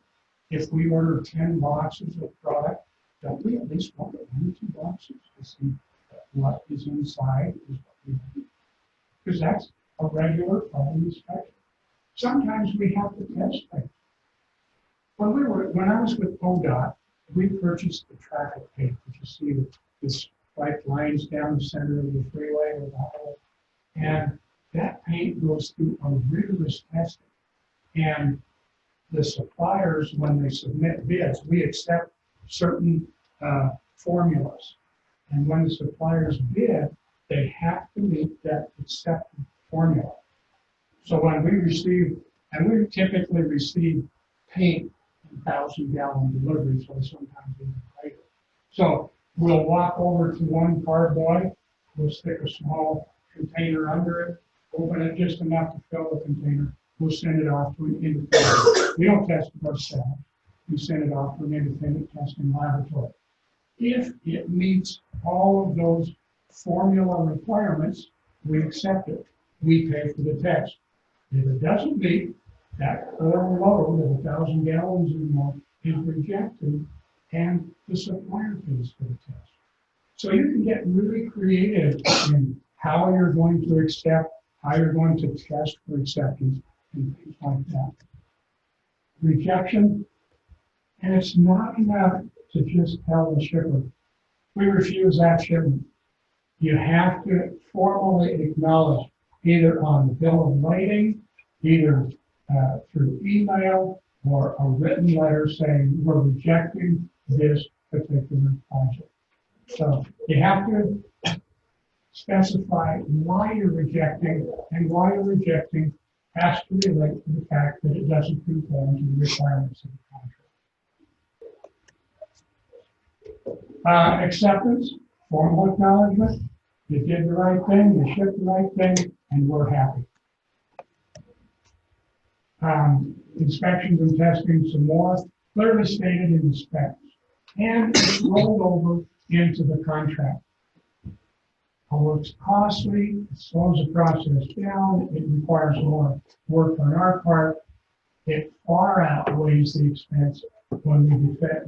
If we order 10 boxes of product, don't we at least want 1 or 2 boxes to see what is inside is what we need? Because that's a regular problem inspection. Sometimes we have to test things. When I was with ODOT, we purchased the traffic tape, which you see this white lines down the center of the freeway or the highway. And that paint goes through a rigorous testing. And the suppliers, when they submit bids, we accept certain formulas. And when the suppliers bid, they have to meet that accepted formula. So when we receive, and we typically receive paint in 1,000-gallon deliveries, so sometimes even greater. So we'll walk over to one carboy, we'll stick a small container under it, open it just enough to fill the container, we'll send it off to an independent. We don't test it ourselves. We send it off to an independent testing laboratory. If it meets all of those formula requirements, we accept it. We pay for the test. If it doesn't meet, that core load of 1,000 gallons or more is rejected, and the supplier pays for the test. So you can get really creative in how you're going to accept, how you're going to test for acceptance, and things like that. Rejection, and it's not enough to just tell the shipper, we refuse that shipment. You have to formally acknowledge, either on the bill of lading, either through email or a written letter saying we're rejecting this particular project. So you have to specify why you're rejecting, and why you're rejecting has to relate to the fact that it doesn't conform to the requirements of the contract. Acceptance, formal acknowledgement, you did the right thing, you shipped the right thing, and we're happy. Inspections and testing some more, clearly stated in the specs, and it's rolled over into the contract. Although it's costly, it slows the process down, it requires more work on our part, it far outweighs the expense when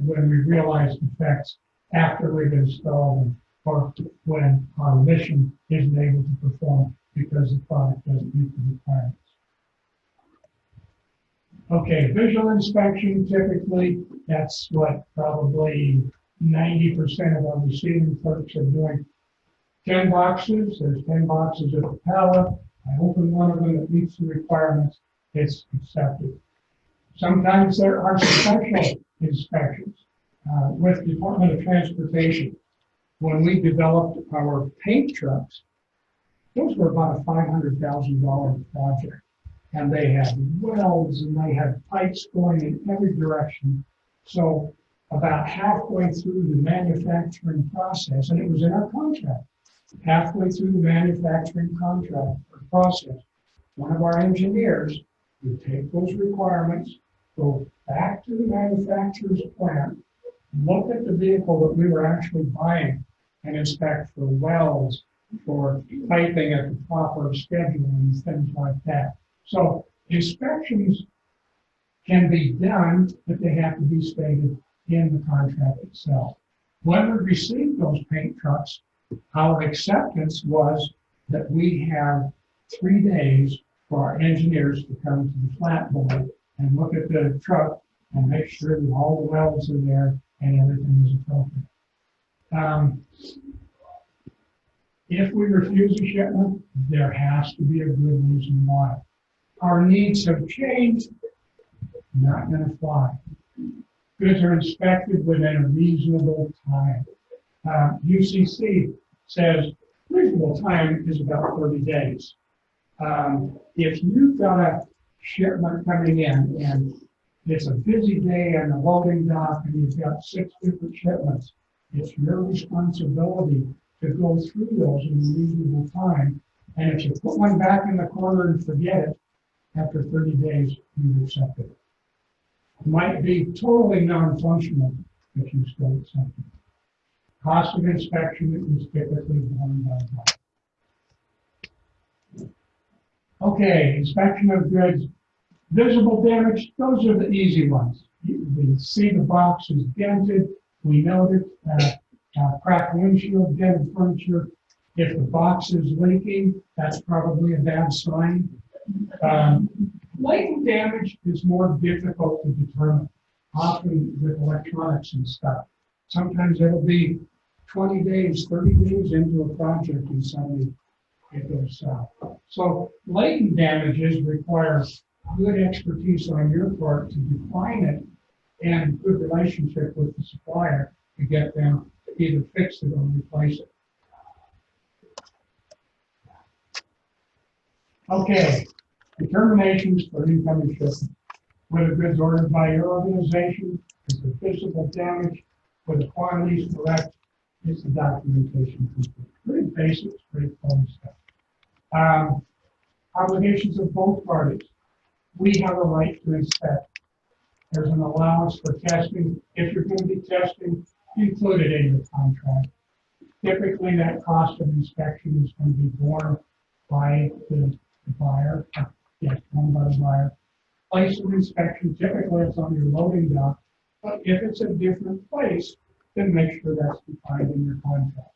we realize defects after we've installed them, or when our mission isn't able to perform because the product doesn't meet the requirements. Okay, visual inspection, typically, that's what probably 90% of our receiving clerks are doing. 10 boxes, there's 10 boxes of the pallet. I open one of them that meets the requirements, it's accepted. Sometimes there are special inspections with Department of Transportation. When we developed our paint trucks, those were about a $500,000 project. And they had welds and they had pipes going in every direction. So about halfway through the manufacturing process, and it was in our contract, halfway through the manufacturing contract or process, one of our engineers would take those requirements, go back to the manufacturer's plant, look at the vehicle that we were actually buying, and inspect for welds, for piping at the proper schedule and things like that. So inspections can be done, but they have to be stated in the contract itself. When we received those paint trucks, our acceptance was that we have 3 days for our engineers to come to the flat board and look at the truck and make sure that all the welds are there and everything is appropriate. If we refuse a shipment, there has to be a good reason why. Our needs have changed, not going to fly. Goods are inspected within a reasonable time. UCC says reasonable time is about 30 days. If you've got a shipment coming in and it's a busy day on the loading dock and you've got 6 different shipments, it's your responsibility to go through those in a reasonable time. And if you put one back in the corner and forget it, after 30 days, you accept it. It might be totally non-functional if you still accept it. Cost of inspection is typically borne by the buyer. Okay, inspection of goods. Visible damage, those are the easy ones. We see the box is dented, we note it, cracked windshield, dented furniture. If the box is leaking, that's probably a bad sign. Latent damage is more difficult to determine, often with electronics and stuff. Sometimes it'll be 20 days, 30 days into a project and suddenly it goes south. So latent damages require good expertise on your part to define it and good relationship with the supplier to get them to either fix it or replace it. Okay, determinations for incoming shipment. Whether goods ordered by your organization, is the physical damage, whether the quantity is correct, is the documentation complete. Pretty basic, straightforward stuff. Obligations of both parties. We have a right to inspect. There's an allowance for testing. If you're going to be testing, include it in your contract. Typically, that cost of inspection is going to be borne by the buyer. Yes, borne by the buyer. Place of inspection, typically it's on your loading dock, but if it's a different place, then make sure that's defined in your contract.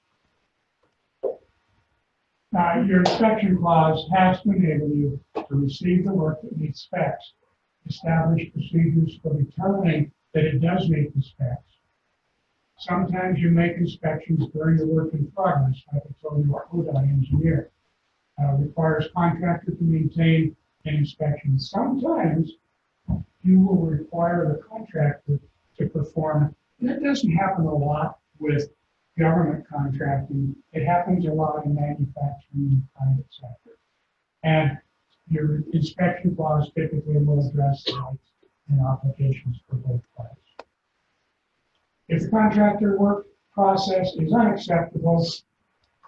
Your inspection clause has to enable you to receive the work that meets specs, establish procedures for determining that it does meet the specs. Sometimes you make inspections during the work in progress, like I told you, our ODOT engineer requires contractor to maintain an inspection. Sometimes you will require the contractor to perform it. And that doesn't happen a lot with government contracting. It happens a lot in manufacturing and the private sector. And your inspection clause typically will address the rights and obligations for both parties. If the contractor work process is unacceptable,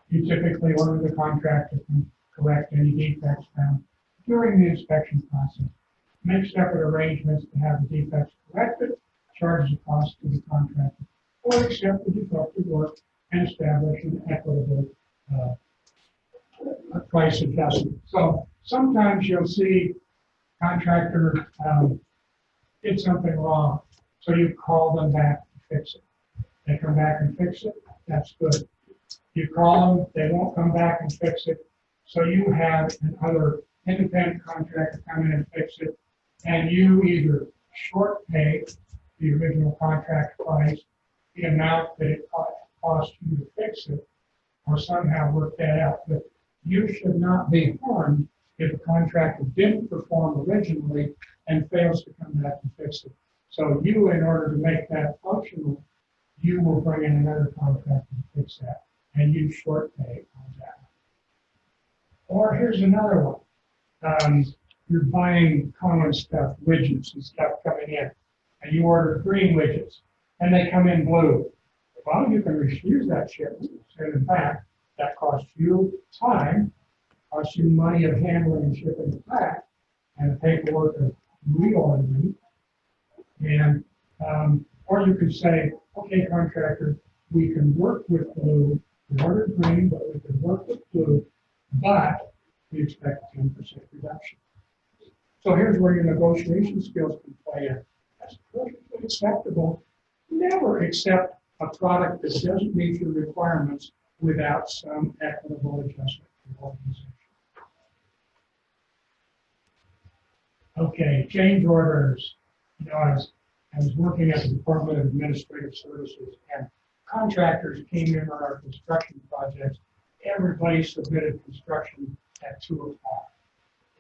you typically order the contractor to correct any defects found during the inspection process. Make separate arrangements to have the defects corrected, charge the cost to the contractor, or accept the defective work and establish an equitable price adjustment. So sometimes you'll see contractor did something wrong, so you call them back to fix it. They come back and fix it, that's good. You call them, they won't come back and fix it, so you have another independent contractor come in and fix it, and you either short pay the original contract price, the amount that it cost you to fix it, or somehow work that out. But you should not be harmed if a contractor didn't perform originally and fails to come back and fix it. So you, in order to make that functional, you will bring in another contractor to fix that, and you short pay on that. Or here's another one. You're buying common stuff, widgets and stuff coming in, and you order green widgets, and they come in blue. Well, you can refuse that shipment. Send it back. That costs you time, costs you money of handling and shipping it back, and the paperwork of reordering. And or you could say, okay, contractor, we can work with blue. We ordered green, but we can work with blue, but we expect a 10% reduction. So here's where your negotiation skills can play in. That's perfectly acceptable. Never accept a product that doesn't meet your requirements without some equitable adjustment to the organization. Okay, change orders. You know, I was working at the Department of Administrative Services, and contractors came in on our construction projects. Everybody submitted construction at 2 o'clock.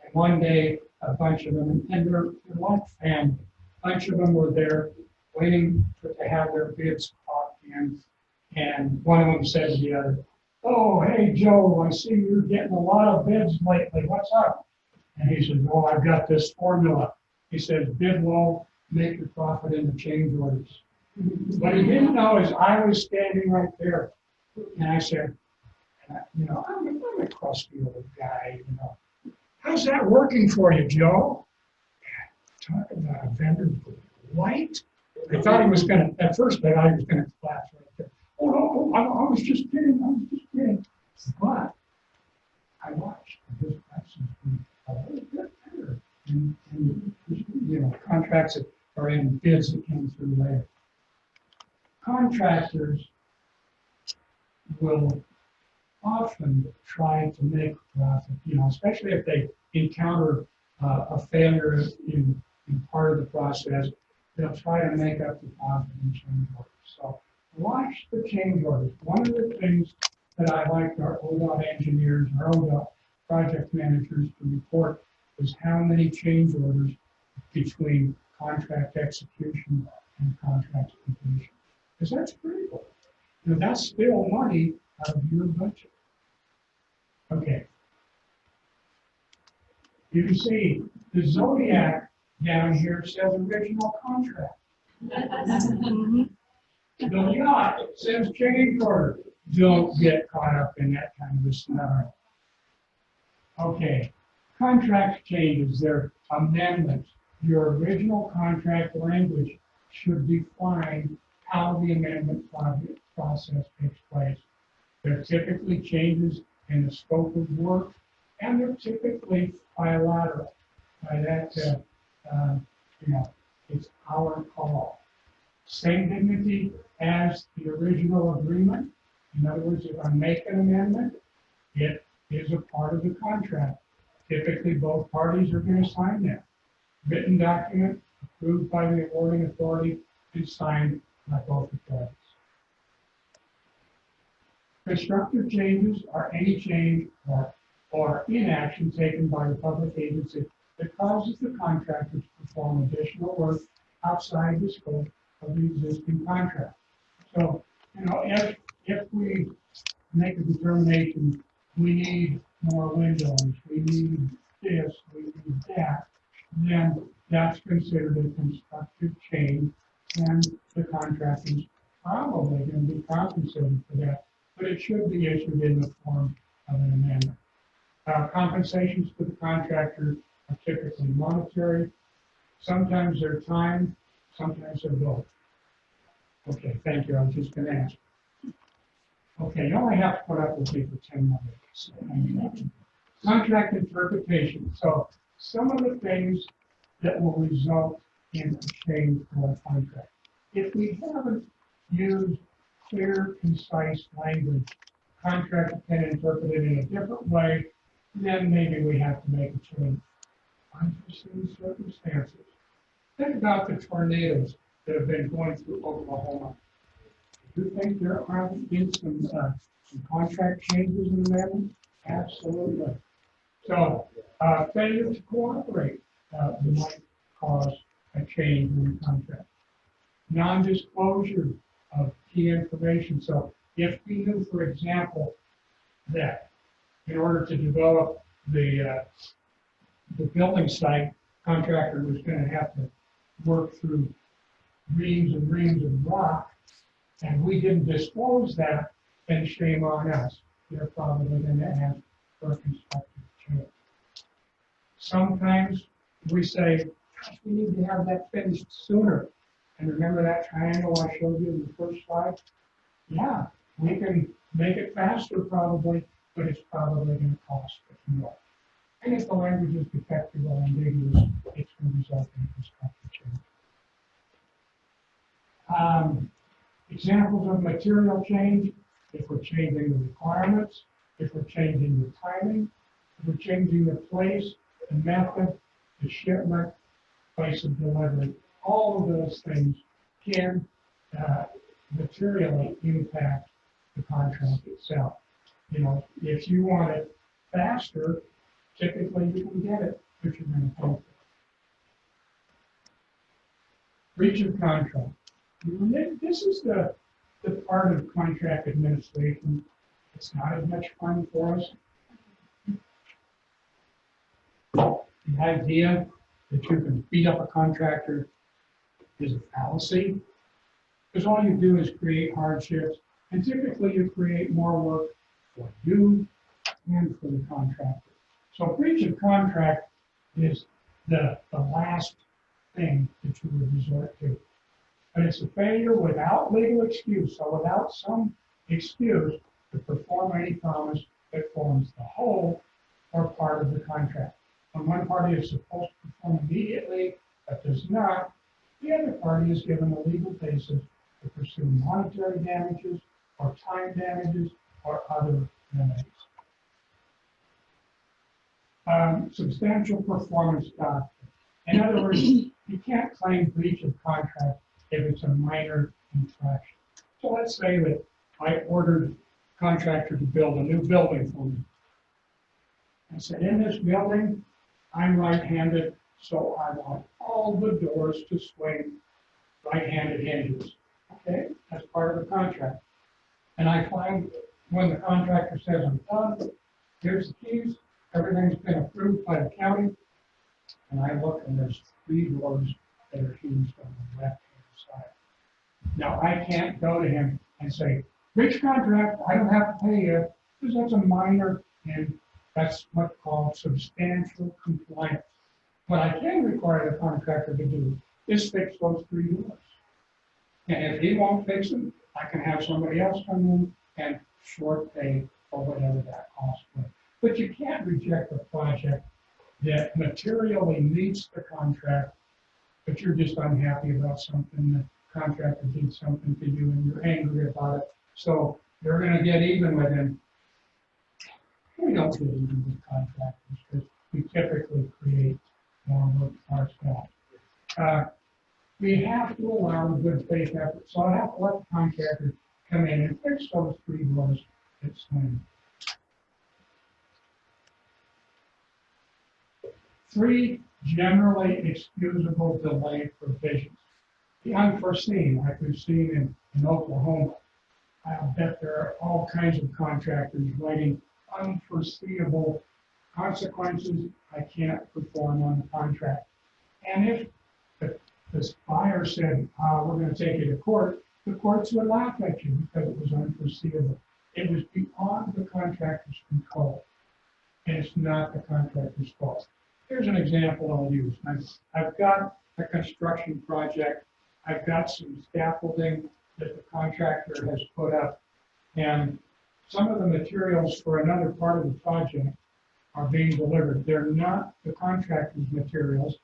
And one day, a bunch of them, and they're like family, a bunch of them were there waiting to have their bids clocked in. And one of them said to the other, oh, hey, Joe, I see you're getting a lot of bids lately. What's up? And he said, well, I've got this formula. He said, bid low, make your profit in the change orders. What he didn't know is I was standing right there. And I said, I'm a crusty old guy, How's that working for you, Joe? Talk about a vendor for light. I thought he was gonna, at first I thought he was gonna clap right there. Oh, no, I was just kidding, But I watched his prices be a little bit better in contracts that are in bids that came through later. Contractors will often try to make a profit, especially if they encounter a failure in part of the process, they'll try to make up the profit in change orders. So watch the change orders. One of the things that I like our ODOT engineers, our ODOT project managers to report is how many change orders between contract execution and contract completion. Because that's critical. That's still money out of your budget. Okay. You can see the Zodiac down here says original contract. The yacht says change order. Don't get caught up in that kind of a scenario. Okay. Contract changes, they're amendments. Your original contract language should define how the amendment process takes place. They're typically changes in the scope of work, and they're typically bilateral. By that, it's our call. Same dignity as the original agreement. In other words, if I make an amendment, it is a part of the contract. Typically, both parties are going to sign that. Written document approved by the awarding authority and signed by both authorities. Constructive changes are any change or inaction taken by the public agency that causes the contractor to perform additional work outside the scope of the existing contract. So, if we make a determination, we need more windows, we need this, we need that, then that's considered a constructive change, and the contractor is probably going to be compensated for that, but it should be issued in the form of an amendment. Compensations to the contractor are typically monetary. Sometimes they're time, sometimes they're both. Okay, thank you. I was just going to ask. Okay, you only have to put up with me for 10 minutes. Contract interpretation. So some of the things that will result in a change for a contract. If we haven't used clear, concise language, contractor can interpret it in a different way, then maybe we have to make a change. Unforeseen circumstances. Think about the tornadoes that have been going through Oklahoma. Do you think there have been some contract changes in them? Absolutely. So, failure to cooperate might cause a change in the contract. Non-disclosure of key information. So, if we knew, for example, that in order to develop the building site, contractor was going to have to work through reams and reams of rock, and we didn't disclose that, then shame on us. They're probably going to ask for a constructive change. Sometimes we say, gosh, we need to have that finished sooner. And remember that triangle I showed you in the first slide? Yeah, we can make it faster probably, but it's probably going to cost us more. And if the language is defective or ambiguous, it's going to result in constructive change. Examples of material change, if we're changing the requirements, if we're changing the timing, if we're changing the place, the method, the shipment, place of delivery, all of those things can materially impact the contract itself. If you want it faster, typically you can get it, but you're going to pay for it. Breach of contract. This is the part of contract administration It's not as much fun for us. The idea that you can beat up a contractor is a fallacy, because all you do is create hardships, and typically you create more work for you and for the contractor. So breach of contract is the last thing that you would resort to. But it's a failure without legal excuse, so without some excuse to perform any promise that forms the whole or part of the contract. When one party is supposed to perform immediately but does not, the other party is given a legal basis to pursue monetary damages or time damages or other remedies. Substantial performance doctrine. In other words, you can't claim breach of contract if it's a minor infraction. So let's say that I ordered a contractor to build a new building for me. I said, in this building, I'm right-handed, so I want all the doors to swing right-handed hinges. Okay, that's part of the contract. And I find when the contractor says, I'm done, here's the keys, everything's been approved by the county, and I look and there's 3 doors that are hinged on the left-hand side. Now, I can't go to him and say, breach contract, I don't have to pay you, because that's a minor, and that's what's called substantial compliance. What I can require the contractor to do is fix those 3 doors. And if he won't fix them, I can have somebody else come in and short pay for whatever that cost was. But you can't reject a project that materially meets the contract, but you're just unhappy about something, the contractor did something to you and you're angry about it. So you're going to get even with him. We don't get even with contractors because we typically create more work ourselves. We have to allow the good faith effort. So I have to let the contractor come in and fix those 3 doors that swing. 3 generally excusable delay provisions. The unforeseen, like we've seen in Oklahoma. I'll bet there are all kinds of contractors writing unforeseeable consequences. I can't perform on the contract. And if the buyer said, we're going to take you to court, the courts would laugh at you because it was unforeseeable. It was beyond the contractor's control, and it's not the contractor's fault. Here's an example I'll use. I've got a construction project. I've got some scaffolding that the contractor has put up, and some of the materials for another part of the project are being delivered. They're not the contractor's materials.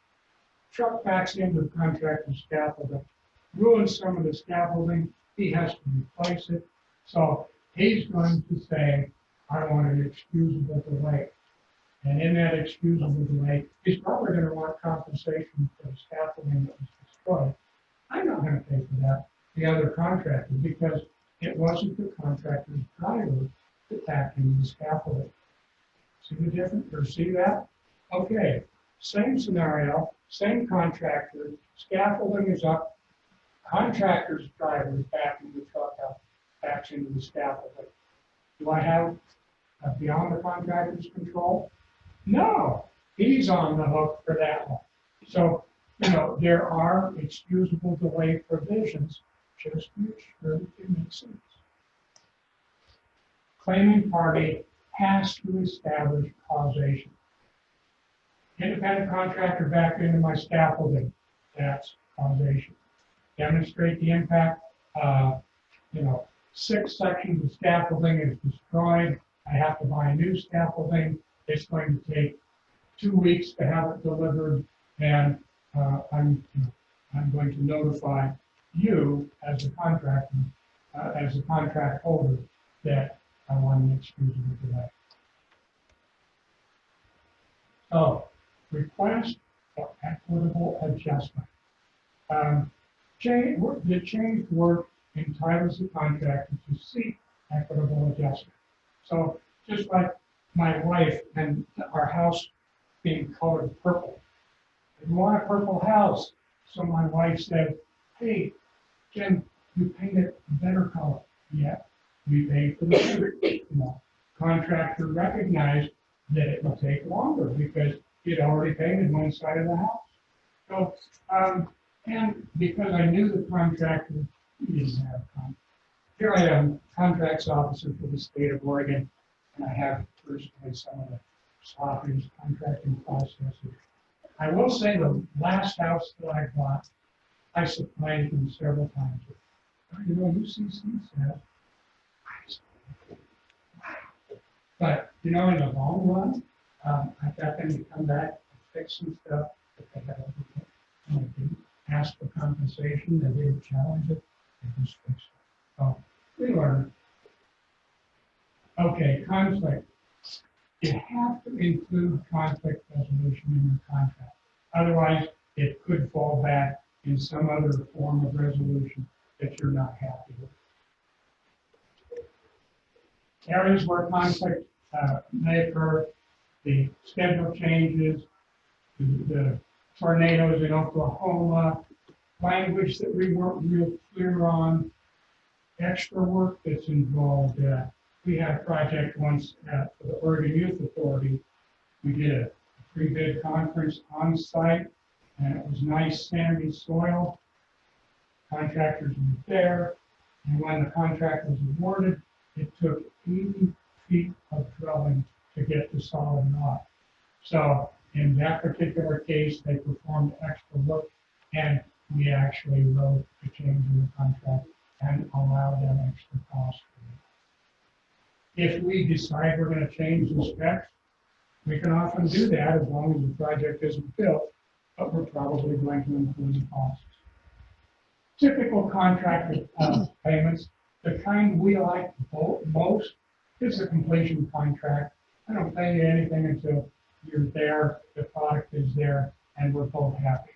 Truck backs into the contractor's scaffolding, ruins some of the scaffolding. He has to replace it. So he's going to say, I want an excusable delay. And in that excusable delay, he's probably going to want compensation for the scaffolding that was destroyed. I'm not going to pay for that, the other contractor, because it wasn't the contractor's driver that tacked into the scaffolding. See the difference, or see that? Okay, same scenario, same contractor, scaffolding is up, contractor's driver is backing the truck up, backs into the scaffolding. Do I have beyond the contractor's control? No, he's on the hook for that one. So, there are excusable delay provisions, just make sure that it makes sense. Claiming party has to establish causation. Independent contractor backed into my scaffolding, that's causation. Demonstrate the impact, 6 sections of scaffolding is destroyed. I have to buy new scaffolding. It's going to take 2 weeks to have it delivered, and I'm going to notify you as a contractor, as a contract holder, that I want an excusable delay. So, request for equitable adjustment. The changed work entitles the contractor to seek equitable adjustment. So, just like my wife and our house being colored purple. I want a purple house. So my wife said, hey, Jim, you painted a better color. Yeah. we pay for the labor. Contractor recognized that it would take longer because he'd already painted one side of the house. So, and because I knew the contractor, he didn't have here I am, contracts officer for the state of Oregon, and I have personally some of the sloppiest contracting processes. I will say the last house that I bought, I supplied him several times. UCC said, but in the long run, I got them to come back and fix some stuff that they had overlooked. And they didn't ask for compensation, they didn't challenge it, they just fixed it. So we learned. Okay, conflict. You have to include conflict resolution in your contract. Otherwise, it could fall back in some other form of resolution that you're not happy with. Areas where conflict may occur, the schedule changes, the tornadoes in Oklahoma, language that we weren't real clear on, extra work that's involved. We had a project once for the Oregon Youth Authority. We did a pre-bid conference on site, and it was nice sandy soil. Contractors were there, and when the contract was awarded, it took 80 feet of drilling to get to solid rock. So in that particular case, they performed extra work, and we actually wrote a change in the contract and allowed them extra costs. If we decide we're going to change the specs, we can often do that as long as the project isn't built, but we're probably going to include the costs. Typical contract payments, the kind we like most, is a completion contract. I don't pay you anything until you're there, the product is there, and we're both happy.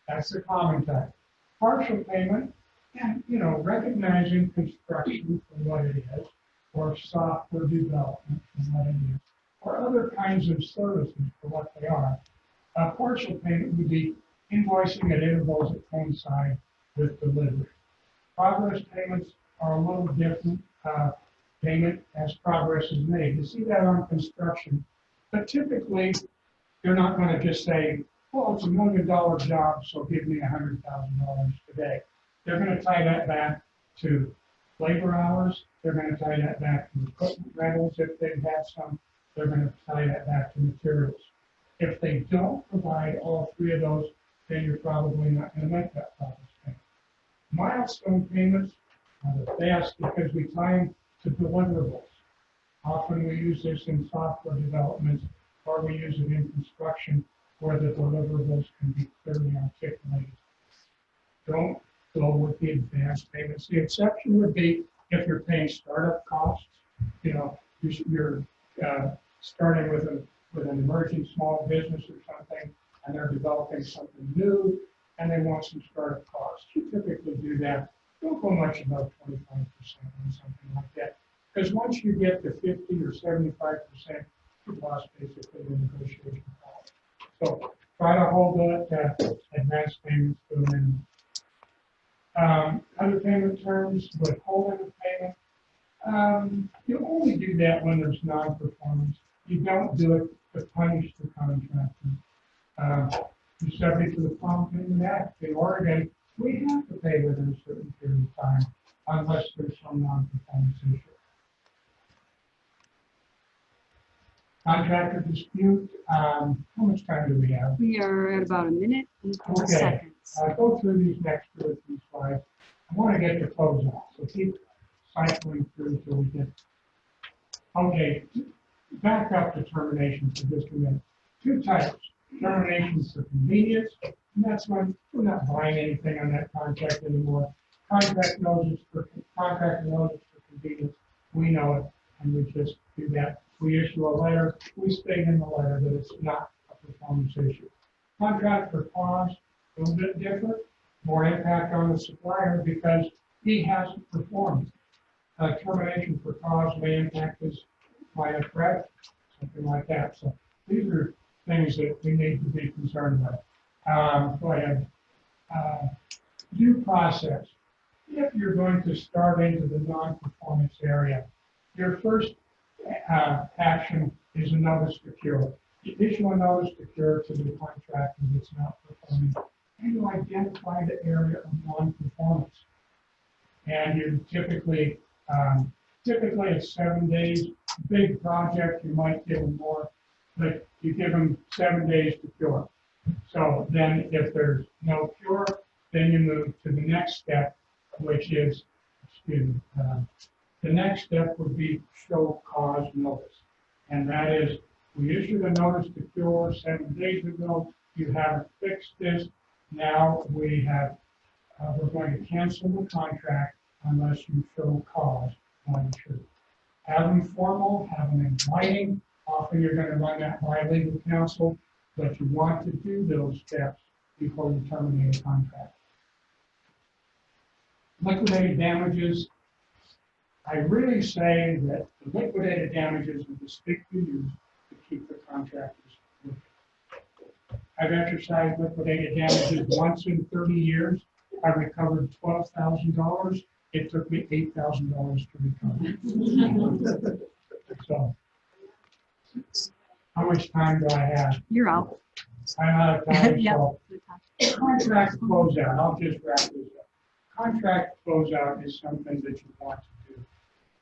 That's the common type. Partial payment, and recognizing construction for what it is, or software development for what it is, or other kinds of services for what they are. A partial payment would be invoicing at intervals that coincide with delivery. Progress payments are a little different. Payment as progress is made. You see that on construction, but typically you're not going to just say, "Well, it's $1 million job, so give me $100,000 today." They're going to tie that back to labor hours. They're going to tie that back to equipment rentals if they've had some. They're going to tie that back to materials. If they don't provide all three of those, then you're probably not going to make that progress payment. Milestone payments are the best because we tie them to deliverables. Often we use this in software development, or we use it in construction where the deliverables can be clearly articulated. Don't go with the advanced payments. The exception would be if you're paying startup costs. You're starting with an emerging small business or something, and they're developing something new, and they want some startup costs. You typically do that. Don't go much above 25% on something like that, because once you get to 50 or 75%, you've lost basically the negotiation power. So try to hold that advanced payments to a minimum. Other payment terms, withholding of payment. You only do that when there's non-performance. You don't do it to punish the contractor. You're subject to the Prompt Payment Act. In Oregon, we have to pay within a certain period of time unless there's some non-performance issue. Contractor dispute, how much time do we have? We are at about a minute and 4 Okay. seconds. Go through these next 2 or 3 slides. I want to get to close out, so keep cycling through until we get. Okay, back up to termination for just a minute. 2 types. Terminations for convenience, and that's when we're not buying anything on that contract anymore. Contract notice for convenience, we know it, and we just do that. We issue a letter, we state in the letter that it's not a performance issue. Contract for cause, a little bit different, more impact on the supplier because he hasn't performed. Termination for cause may impact his line of credit, something like that. So these are things that we need to be concerned about. Go ahead. Due process. if you're going to start into the non-conformance area, your first action is a notice to cure. You issue a notice to cure to the contractor that's not performing, and you identify the area of non-conformance. And you typically it's 7 days. Big project, you might give them more, but you give them 7 days to cure. So then if there's no cure, then you move to the next step, which is, the next step would be show cause notice. And that is, we issued a notice to cure 7 days ago, you haven't fixed this, now we have, we're going to cancel the contract unless you show cause on the truth. Have them formal, have them in writing, often you're going to run that by legal counsel, but you want to do those steps before you terminate a contract. Liquidated damages, I really say that the liquidated damages are the stick you use to keep the contractors moving. I've exercised liquidated damages once in 30 years. I recovered $12,000. It took me $8,000 to recover. So, how much time do I have? You're out. I'm out of time, Yep. so contract closeout, I'll just wrap this up. Contract closeout is something that you want to do.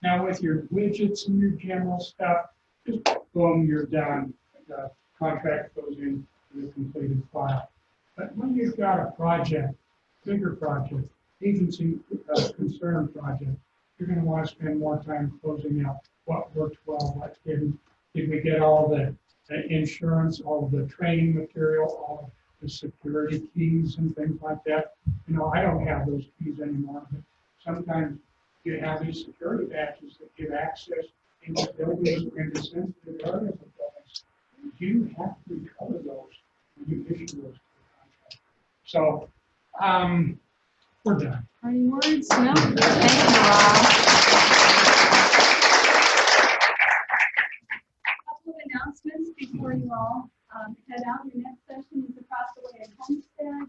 Now with your widgets and your general stuff, just boom, you're done. The contract goes into the completed file. But when you've got a project, bigger project, agency concern project, you're going to want to spend more time closing out what worked well, what didn't. Did we get all the insurance, all of the training material, all of the security keys and things like that? You know, I don't have those keys anymore, but sometimes you have these security badges that give access into buildings or into sensitive areas of buildings. You have to recover those when you issue those to the contract. So, we're done. Parting words? No? Thank you, Rob. Couple of announcements before you all head out. Your next session is across the way at Homestead.